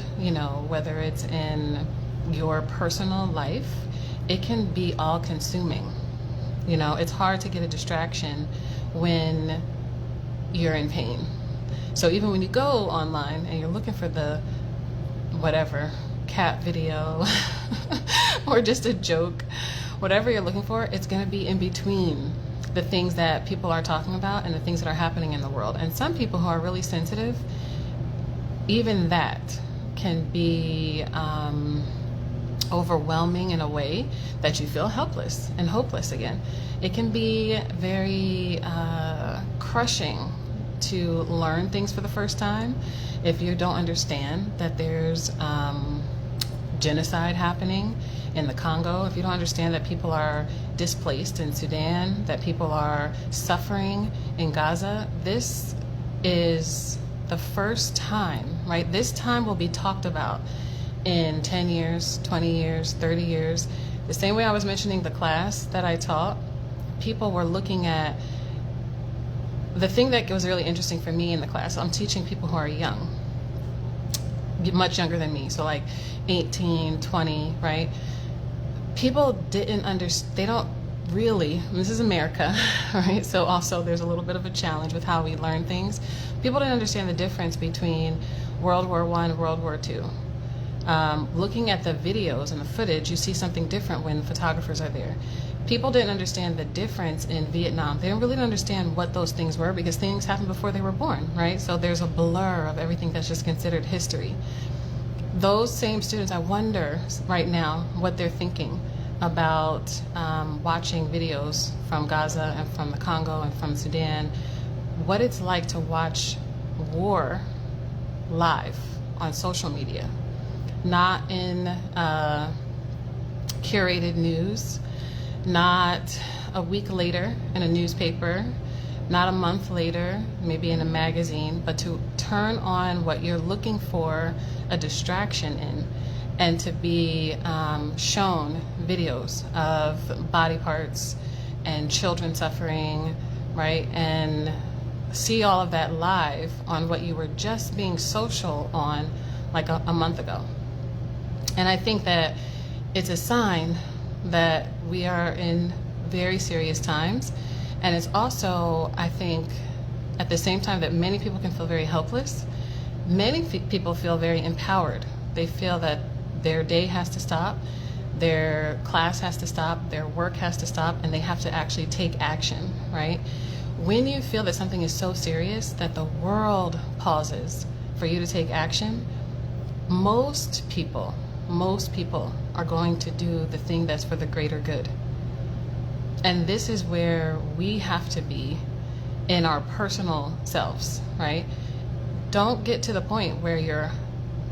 whether it's in your personal life, it can be all consuming. It's hard to get a distraction when you're in pain. So even when you go online and you're looking for the whatever cat video or just a joke, whatever you're looking for, it's going to be in between the things that people are talking about and the things that are happening in the world. And some people who are really sensitive, even that can be overwhelming in a way that you feel helpless and hopeless again. It can be very crushing to learn things for the first time if you don't understand that there's genocide happening in the Congo, if you don't understand that people are displaced in Sudan, that people are suffering in Gaza. This is the first time, right? This time will be talked about in 10 years, 20 years, 30 years. The same way I was mentioning the class that I taught, people were looking at the thing that was really interesting for me in the class. I'm teaching people who are young, much younger than me, so like 18, 20, right? People didn't understand, they don't really, this is America, right? So also there's a little bit of a challenge with how we learn things. People didn't understand the difference between World War I and World War II. Looking at the videos and the footage, you see something different when photographers are there. People didn't understand the difference in Vietnam. They didn't really understand what those things were because things happened before they were born, right? So there's a blur of everything that's just considered history. those same students, I wonder right now what they're thinking about watching videos from Gaza and from the Congo and from Sudan, what it's like to watch war live on social media, not in curated news, not a week later in a newspaper, not a month later, maybe in a magazine, but to turn on what you're looking for a distraction in, and to be shown videos of body parts and children suffering, right? And see all of that live on what you were just being social on like a month ago. And I think that it's a sign that we are in very serious times. And it's also, I think, at the same time that many people can feel very helpless, many people feel very empowered. They feel that their day has to stop, their class has to stop, their work has to stop, and they have to actually take action, right? When you feel that something is so serious that the world pauses for you to take action, most people are going to do the thing that's for the greater good. And this is where we have to be in our personal selves, right? Don't get to the point where you're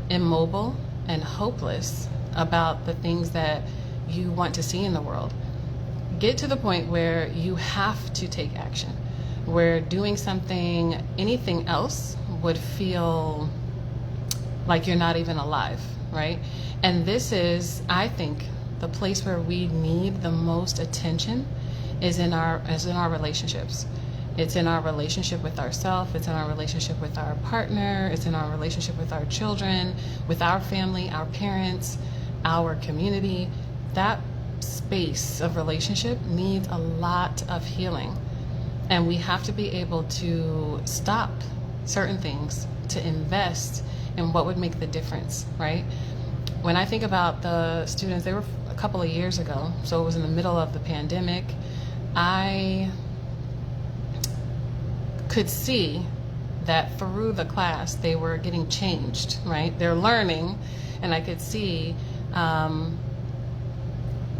immobile and hopeless about the things that you want to see in the world. Get to the point where you have to take action, where doing something, anything else, would feel like you're not even alive, right? And this is, I think, the place where we need the most attention is in our relationships. It's in our relationship with ourselves, it's in our relationship with our partner, it's in our relationship with our children, with our family, our parents, our community. That space of relationship needs a lot of healing. And we have to be able to stop certain things to invest in what would make the difference, right? When I think about the students, they were a couple of years ago, so it was in the middle of the pandemic. I could see that through the class they were getting changed, right? They're learning, and I could see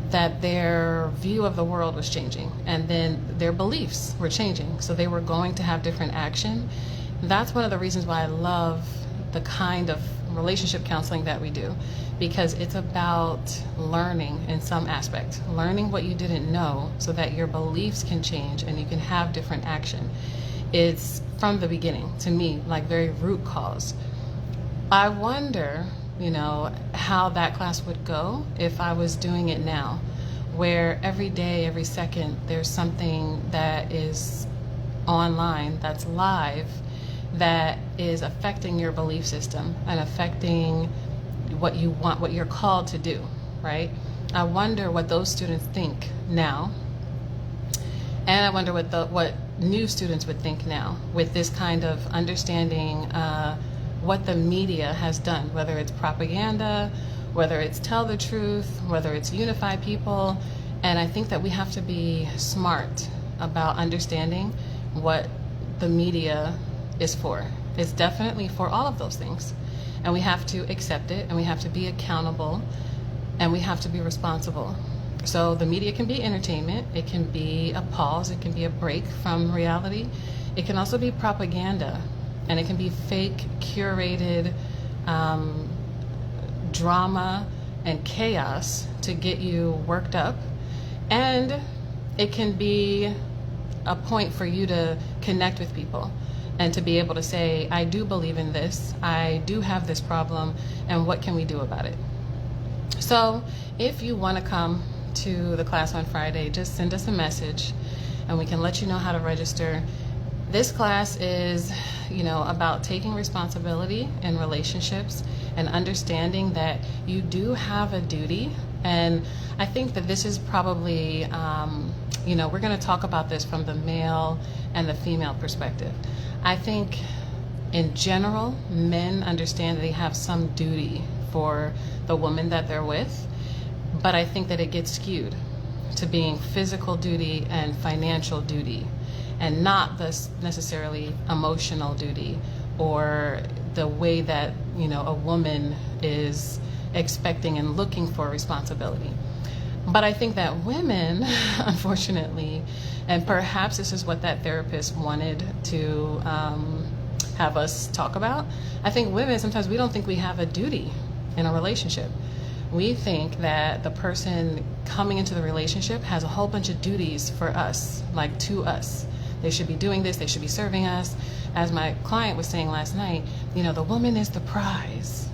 that their view of the world was changing, and then their beliefs were changing, so they were going to have different action. That's one of the reasons why I love the kind of relationship counseling that we do, because it's about learning in some aspect, learning what you didn't know so that your beliefs can change and you can have different action. It's from the beginning, to me, like very root cause. I wonder, how that class would go if I was doing it now, where every day, every second, there's something that is online, that's live, that is affecting your belief system and affecting what you want, what you're called to do, right? I wonder what those students think now. And I wonder what new students would think now with this kind of understanding what the media has done, whether it's propaganda, whether it's tell the truth, whether it's unify people. And I think that we have to be smart about understanding what the media is for. It's definitely for all of those things. And we have to accept it, and we have to be accountable, and we have to be responsible. So the media can be entertainment, it can be a pause, it can be a break from reality. It can also be propaganda, and it can be fake, curated drama and chaos to get you worked up. And it can be a point for you to connect with people and to be able to say, I do believe in this, I do have this problem, and what can we do about it? So if you want to come to the class on Friday, just send us a message and we can let you know how to register. This class is, about taking responsibility in relationships and understanding that you do have a duty. And I think that this is probably, we're going to talk about this from the male and the female perspective. I think in general, men understand that they have some duty for the woman that they're with, but I think that it gets skewed to being physical duty and financial duty. and not this necessarily emotional duty or the way that, you know, a woman is expecting and looking for responsibility. But I think that women, unfortunately, and perhaps this is what that therapist wanted to have us talk about, I think women, sometimes we don't think we have a duty in a relationship. We think that the person coming into the relationship has a whole bunch of duties for us, like to us. They should be doing this, they should be serving us. As my client was saying last night, you know, the woman is the prize.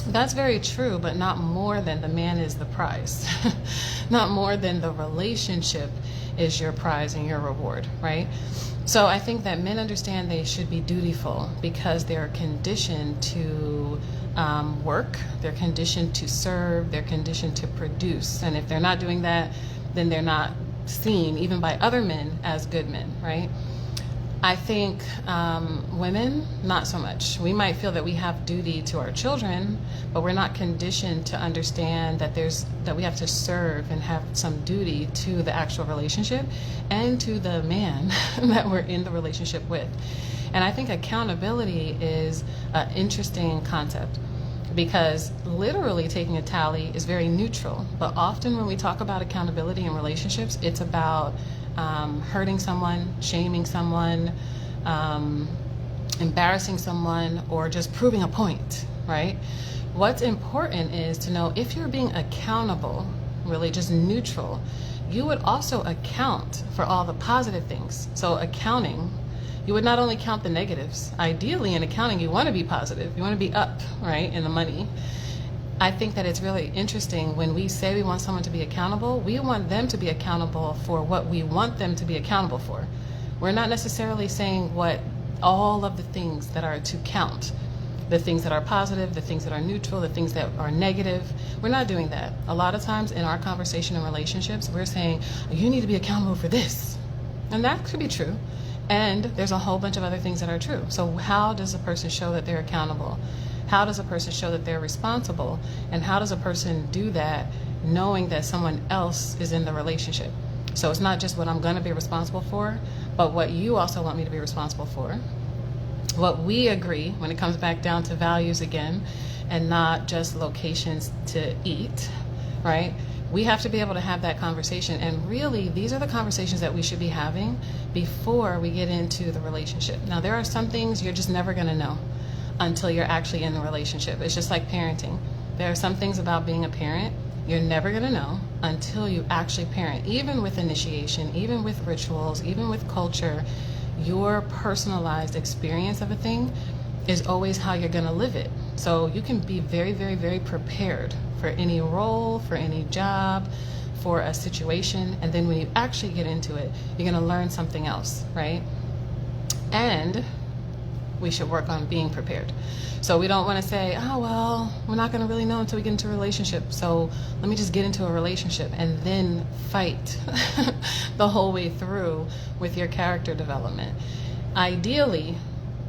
That's very true, but not more than the man is the prize. Not more than the relationship is your prize and your reward, right? So I think that men understand they should be dutiful because they're conditioned to work, they're conditioned to serve, they're conditioned to produce. And if they're not doing that, then they're not seen, even by other men, as good men, right? I think women, not so much. We might feel that we have duty to our children, but we're not conditioned to understand that we have to serve and have some duty to the actual relationship and to the man that we're in the relationship with. And I think accountability is an interesting concept, because literally taking a tally is very neutral. But often when we talk about accountability in relationships, it's about hurting someone, shaming someone, embarrassing someone, or just proving a point, right? What's important is to know if you're being accountable, really just neutral, you would also account for all the positive things. So accounting, you would not only count the negatives. Ideally in accounting, you want to be positive. You want to be up, right, in the money. I think that it's really interesting when we say we want someone to be accountable, we want them to be accountable for what we want them to be accountable for. We're not necessarily saying what all of the things that are to count, the things that are positive, the things that are neutral, the things that are negative. We're not doing that. A lot of times in our conversation and relationships, we're saying, you need to be accountable for this. And that could be true. And there's a whole bunch of other things that are true. So how does a person show that they're accountable? How does a person show that they're responsible? And how does a person do that knowing that someone else is in the relationship? So it's not just what I'm going to be responsible for, but what you also want me to be responsible for. What we agree when it comes back down to values again, and not just locations to eat, right? We have to be able to have that conversation. And really, these are the conversations that we should be having before we get into the relationship. Now, there are some things you're just never going to know until you're actually in the relationship. It's just like parenting. There are some things about being a parent you're never going to know until you actually parent. Even with initiation, even with rituals, even with culture, your personalized experience of a thing is always how you're going to live it. So you can be very, very, very prepared for any role, for any job, for a situation, and then when you actually get into it, you're going to learn something else, right? And we should work on being prepared. So we don't want to say, oh, well, we're not going to really know until we get into a relationship, so let me just get into a relationship and then fight the whole way through with your character development. Ideally,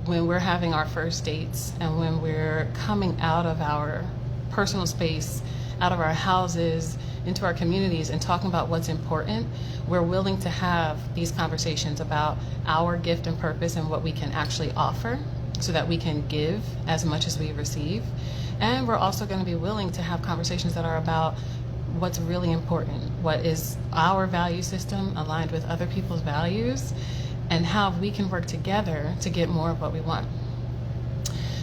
when we're having our first dates and when we're coming out of our personal space, out of our houses, into our communities and talking about what's important, we're willing to have these conversations about our gift and purpose and what we can actually offer so that we can give as much as we receive. And we're also going to be willing to have conversations that are about what's really important, what is our value system aligned with other people's values, and how we can work together to get more of what we want.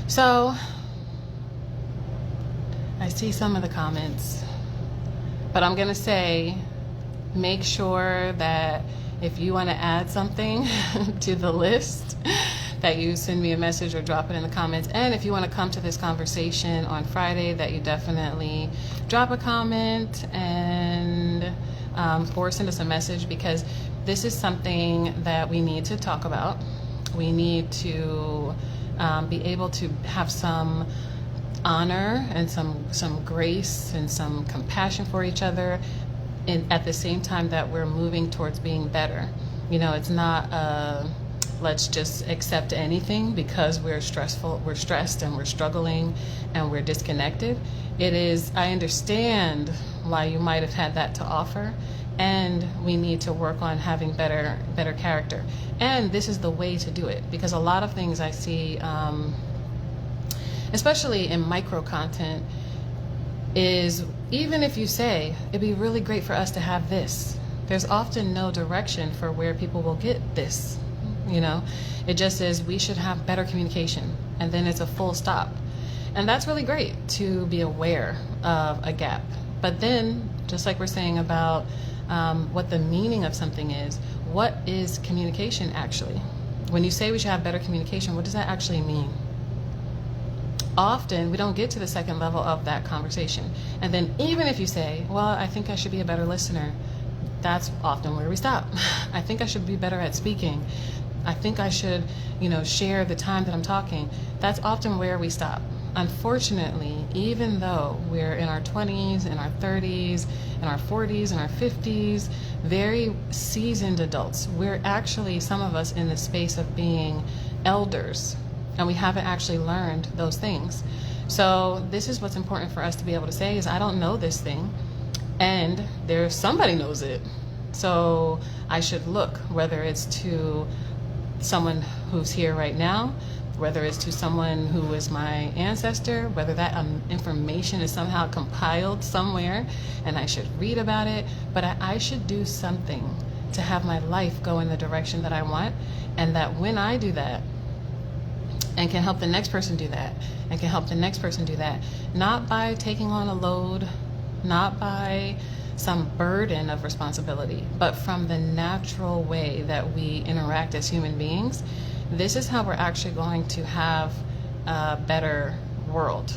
So I see some of the comments, but I'm going to say, make sure that if you want to add something to the list, that you send me a message or drop it in the comments. And if you want to come to this conversation on Friday, that you definitely drop a comment and or send us a message, because this is something that we need to talk about. We need to be able to have some honor and some grace and some compassion for each other, and at the same time that we're moving towards being better. You know, it's not let's just accept anything because we're stressed and we're struggling and we're disconnected. It is, I understand why you might have had that to offer, and we need to work on having better character. And this is the way to do it, because a lot of things I see, especially in micro content, is even if you say it'd be really great for us to have this, there's often no direction for where people will get this. It just says we should have better communication, and then it's a full stop. And that's really great to be aware of a gap. But then, just like we're saying about what the meaning of something is, what is communication actually? When you say we should have better communication, what does that actually mean? Often we don't get to the second level of that conversation. And then even if you say, well, I think I should be a better listener, that's often where we stop. I think I should be better at speaking. I think I should, share the time that I'm talking. That's often where we stop. Unfortunately, even though we're in our 20s, in our 30s, in our 40s, in our 50s, very seasoned adults, we're actually, some of us, in the space of being elders, and we haven't actually learned those things. So this is what's important for us to be able to say is, I don't know this thing, and there's somebody knows it. So I should look, whether it's to someone who's here right now, whether it's to someone who is my ancestor, whether that information is somehow compiled somewhere and I should read about it, but I should do something to have my life go in the direction that I want. And that when I do that, and can help the next person do that, and can help the next person do that, not by taking on a load, not by some burden of responsibility, but from the natural way that we interact as human beings, this is how we're actually going to have a better world,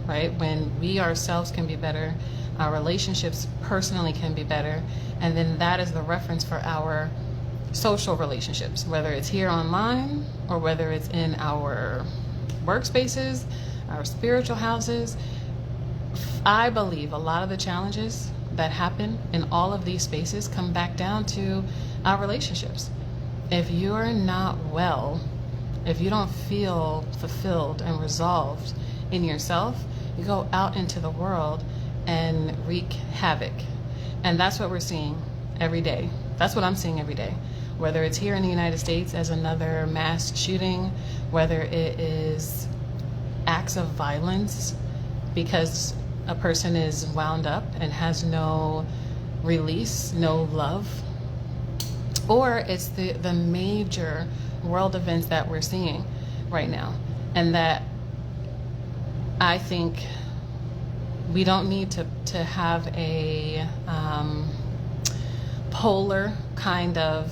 right? When we ourselves can be better, our relationships personally can be better, and then that is the reference for our social relationships, whether it's here online or whether it's in our workspaces, our spiritual houses. I believe a lot of the challenges that happen in all of these spaces come back down to our relationships. If you're not well, if you don't feel fulfilled and resolved in yourself, you go out into the world and wreak havoc. And that's what we're seeing every day. That's what I'm seeing every day. Whether it's here in the United States as another mass shooting, whether it is acts of violence because a person is wound up and has no release, no love, or it's the major world events that we're seeing right now. And that I think we don't need to have a polar kind of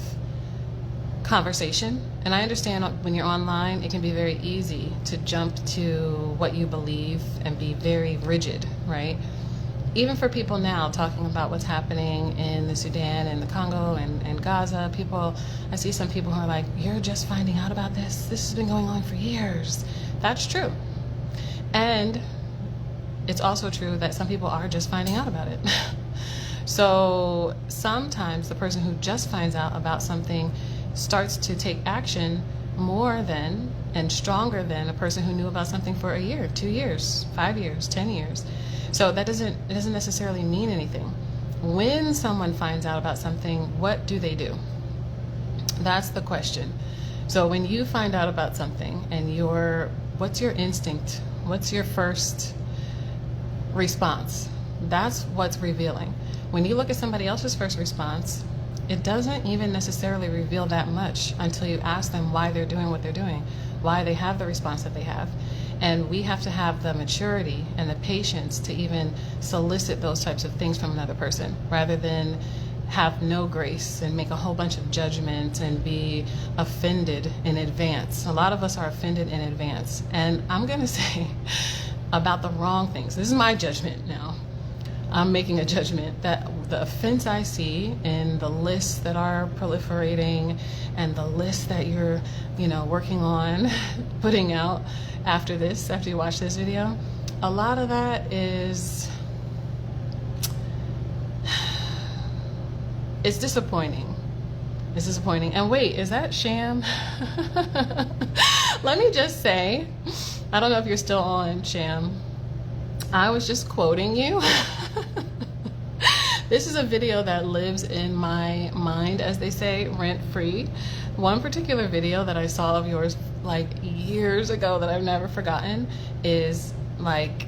conversation. And I understand when you're online, it can be very easy to jump to what you believe and be very rigid, right? Even for people now talking about what's happening in the Sudan and the Congo and Gaza, I see some people who are like, you're just finding out about this? This has been going on for years. That's true. And it's also true that some people are just finding out about it. So sometimes the person who just finds out about something starts to take action more than and stronger than a person who knew about something for a year, 2 years, 5 years, 10 years. So it doesn't necessarily mean anything. When someone finds out about something, what do they do? That's the question. So when you find out about something and what's your instinct? What's your first response? That's what's revealing. When you look at somebody else's first response, it doesn't even necessarily reveal that much until you ask them why they're doing what they're doing, why they have the response that they have. And we have to have the maturity and the patience to even solicit those types of things from another person, rather than have no grace and make a whole bunch of judgments and be offended in advance. A lot of us are offended in advance. And I'm going to say about the wrong things. This is my judgment now. I'm making a judgment that the offense I see in the lists that are proliferating and the lists that you're, working on putting out after you watch this video, a lot of that is, it's disappointing. It's disappointing. And wait, is that Sham? Let me just say, I don't know if you're still on, Sham. I was just quoting you This is a video that lives in my mind, as they say, rent free. One particular video that I saw of yours like years ago that I've never forgotten is like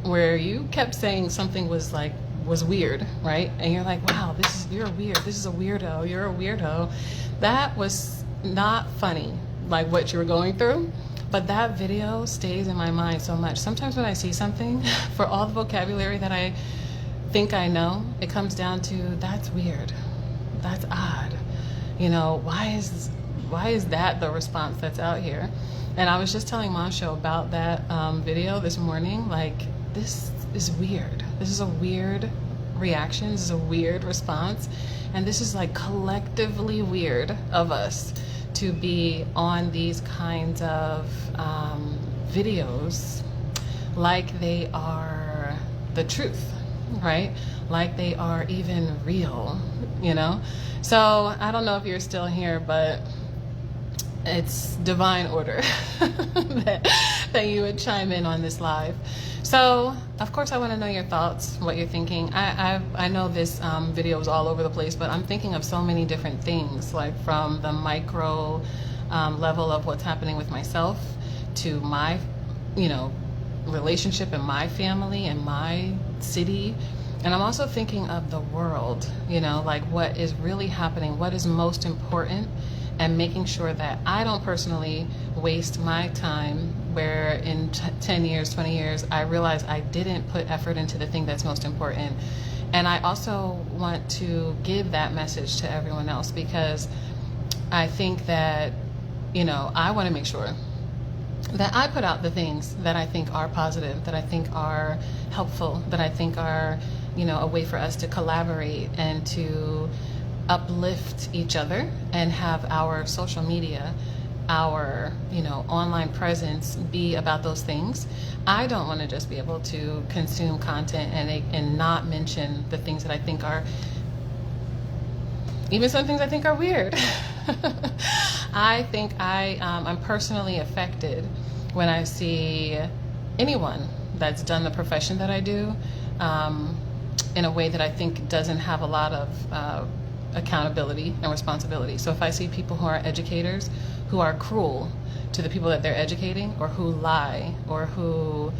where you kept saying something was weird, right? And you're like, wow, you're weird. This is a weirdo. You're a weirdo. That was not funny, like what you were going through. But that video stays in my mind so much. Sometimes when I see something, for all the vocabulary that I think I know, it comes down to, that's weird. That's odd. You know, why is that the response that's out here? And I was just telling Nwasha about that video this morning. Like, this is weird. This is a weird reaction. This is a weird response. And this is like collectively weird of us to be on these kinds of videos like they are the truth, right? Like they are even real, you know? So I don't know if you're still here, but it's divine order that you would chime in on this live. So of course I want to know your thoughts, what you're thinking. I know this video is all over the place, but I'm thinking of so many different things, like from the micro level of what's happening with myself to my, you know, relationship in my family and my city. And I'm also thinking of the world, you know, like what is really happening, what is most important, and making sure that I don't personally waste my time where in 10 years, 20 years, I realize I didn't put effort into the thing that's most important. And I also want to give that message to everyone else, because I think that, you know, I want to make sure that I put out the things that I think are positive, that I think are helpful, that I think are, you know, a way for us to collaborate and to uplift each other and have our social media, our, you know, online presence be about those things. I don't want to just be able to consume content and not mention the things that I think are, even some things I think are weird. I think I'm personally affected when I see anyone that's done the profession that I do in a way that I think doesn't have a lot of accountability and responsibility. So if I see people who are educators who are cruel to the people that they're educating, or who lie, or who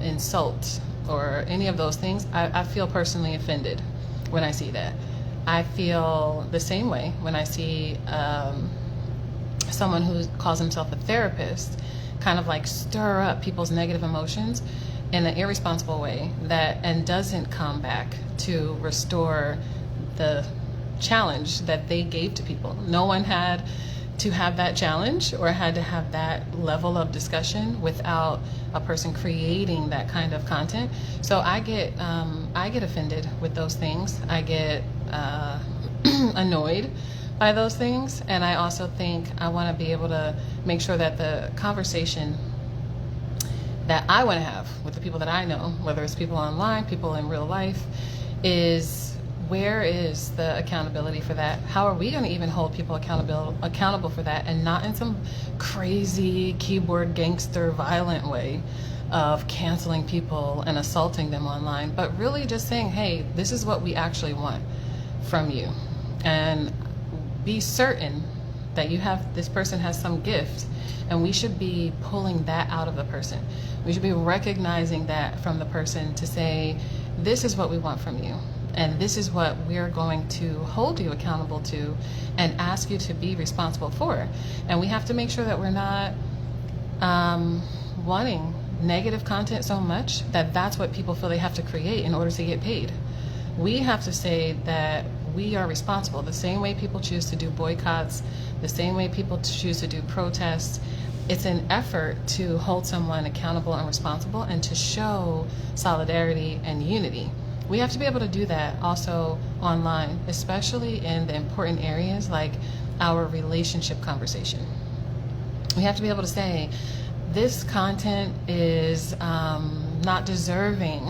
insult, or any of those things, I feel personally offended when I see that. I feel the same way when I see someone who calls himself a therapist kind of like stir up people's negative emotions in an irresponsible way and doesn't come back to restore the challenge that they gave to people. No one had to have that challenge or had to have that level of discussion without a person creating that kind of content. So I get offended with those things. I get annoyed by those things, and I also think I want to be able to make sure that the conversation that I want to have with the people that I know, whether it's people online, people in real life, is where is the accountability for that? How are we going to even hold people accountable for that, and not in some crazy keyboard gangster violent way of canceling people and assaulting them online, but really just saying, hey, this is what we actually want from you, and be certain that this person has some gift, and we should be pulling that out of the person. We should be recognizing that from the person to say, this is what we want from you, and this is what we're going to hold you accountable to and ask you to be responsible for. And we have to make sure that we're not wanting negative content so much that that's what people feel they have to create in order to get paid. We have to say that we are responsible. The same way people choose to do boycotts, the same way people choose to do protests, it's an effort to hold someone accountable and responsible and to show solidarity and unity. We have to be able to do that also online, especially in the important areas like our relationship conversation. We have to be able to say, this content is not deserving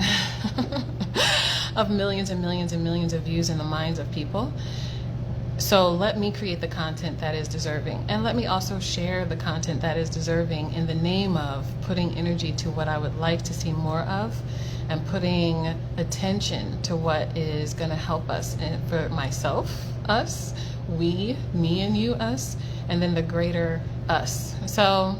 of millions and millions and millions of views in the minds of people. So let me create the content that is deserving, and let me also share the content that is deserving in the name of putting energy to what I would like to see more of, and putting attention to what is going to help us. And for myself, us, we, me and you, us, and then the greater us. So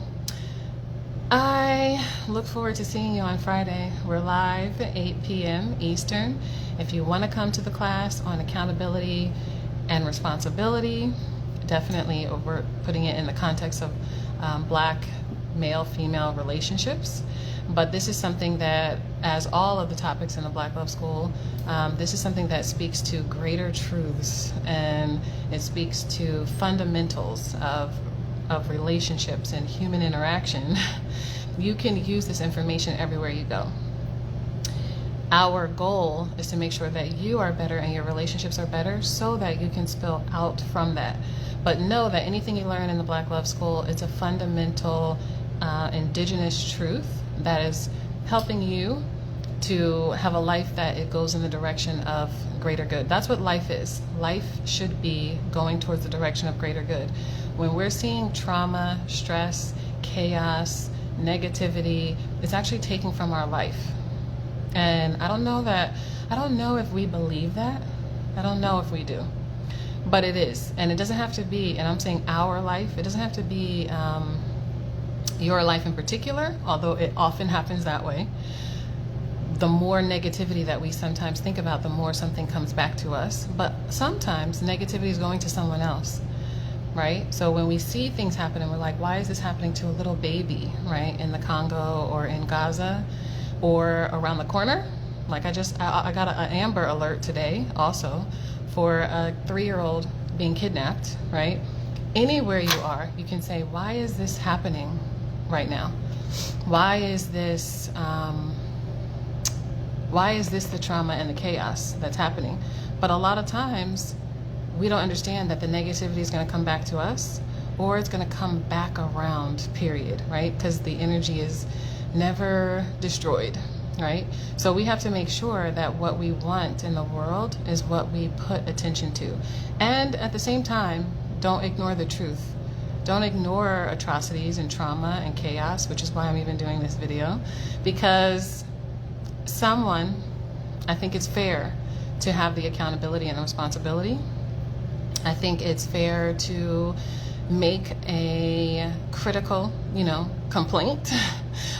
I look forward to seeing you on Friday. We're live at 8 p.m. Eastern. If you want to come to the class on accountability and responsibility, definitely we're putting it in the context of Black male-female relationships. But this is something that, as all of the topics in the Black Love School, this is something that speaks to greater truths, and it speaks to fundamentals of relationships and human interaction. You can use this information everywhere you go. Our goal is to make sure that you are better and your relationships are better so that you can spill out from that. But know that anything you learn in the Black Love School, it's a fundamental indigenous truth that is helping you to have a life that it goes in the direction of greater good. That's what life is. Life should be going towards the direction of greater good. When we're seeing trauma, stress, chaos, negativity, it's actually taking from our life. And I don't know if we believe that. I don't know if we do. But it is. And it doesn't have to be, and I'm saying our life, it doesn't have to be your life in particular, although it often happens that way. The more negativity that we sometimes think about, the more something comes back to us. But sometimes negativity is going to someone else, right? So when we see things happen and we're like, why is this happening to a little baby, right? In the Congo or in Gaza or around the corner? Like I got an Amber Alert today also for a 3-year-old being kidnapped, right? Anywhere you are, you can say, why is this happening right now? Why is this the trauma and the chaos that's happening? But a lot of times we don't understand that the negativity is going to come back to us, or it's going to come back around, period, right? Because the energy is never destroyed, right? So we have to make sure that what we want in the world is what we put attention to. And at the same time, don't ignore the truth. Don't ignore atrocities and trauma and chaos, which is why I'm even doing this video, because I think it's fair to have the accountability and the responsibility. I think it's fair to make a critical, complaint,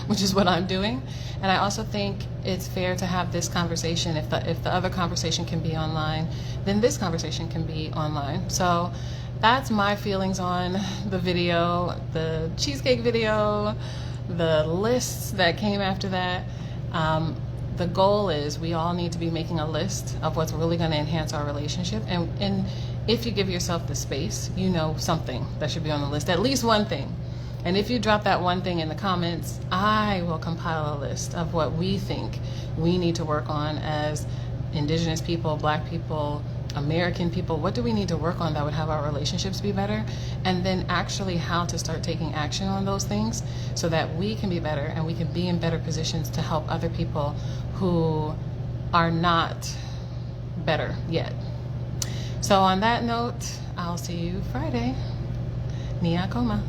which is what I'm doing. And I also think it's fair to have this conversation. If the other conversation can be online, then this conversation can be online. So that's my feelings on the video, the cheesecake video, the lists that came after that. The goal is we all need to be making a list of what's really going to enhance our relationship. And if you give yourself the space, something that should be on the list, at least one thing. And if you drop that one thing in the comments, I will compile a list of what we think we need to work on as Indigenous people, Black people, American people. What do we need to work on that would have our relationships be better? And then actually how to start taking action on those things so that we can be better and we can be in better positions to help other people who are not better yet. So on that note, I'll see you Friday. Akoma.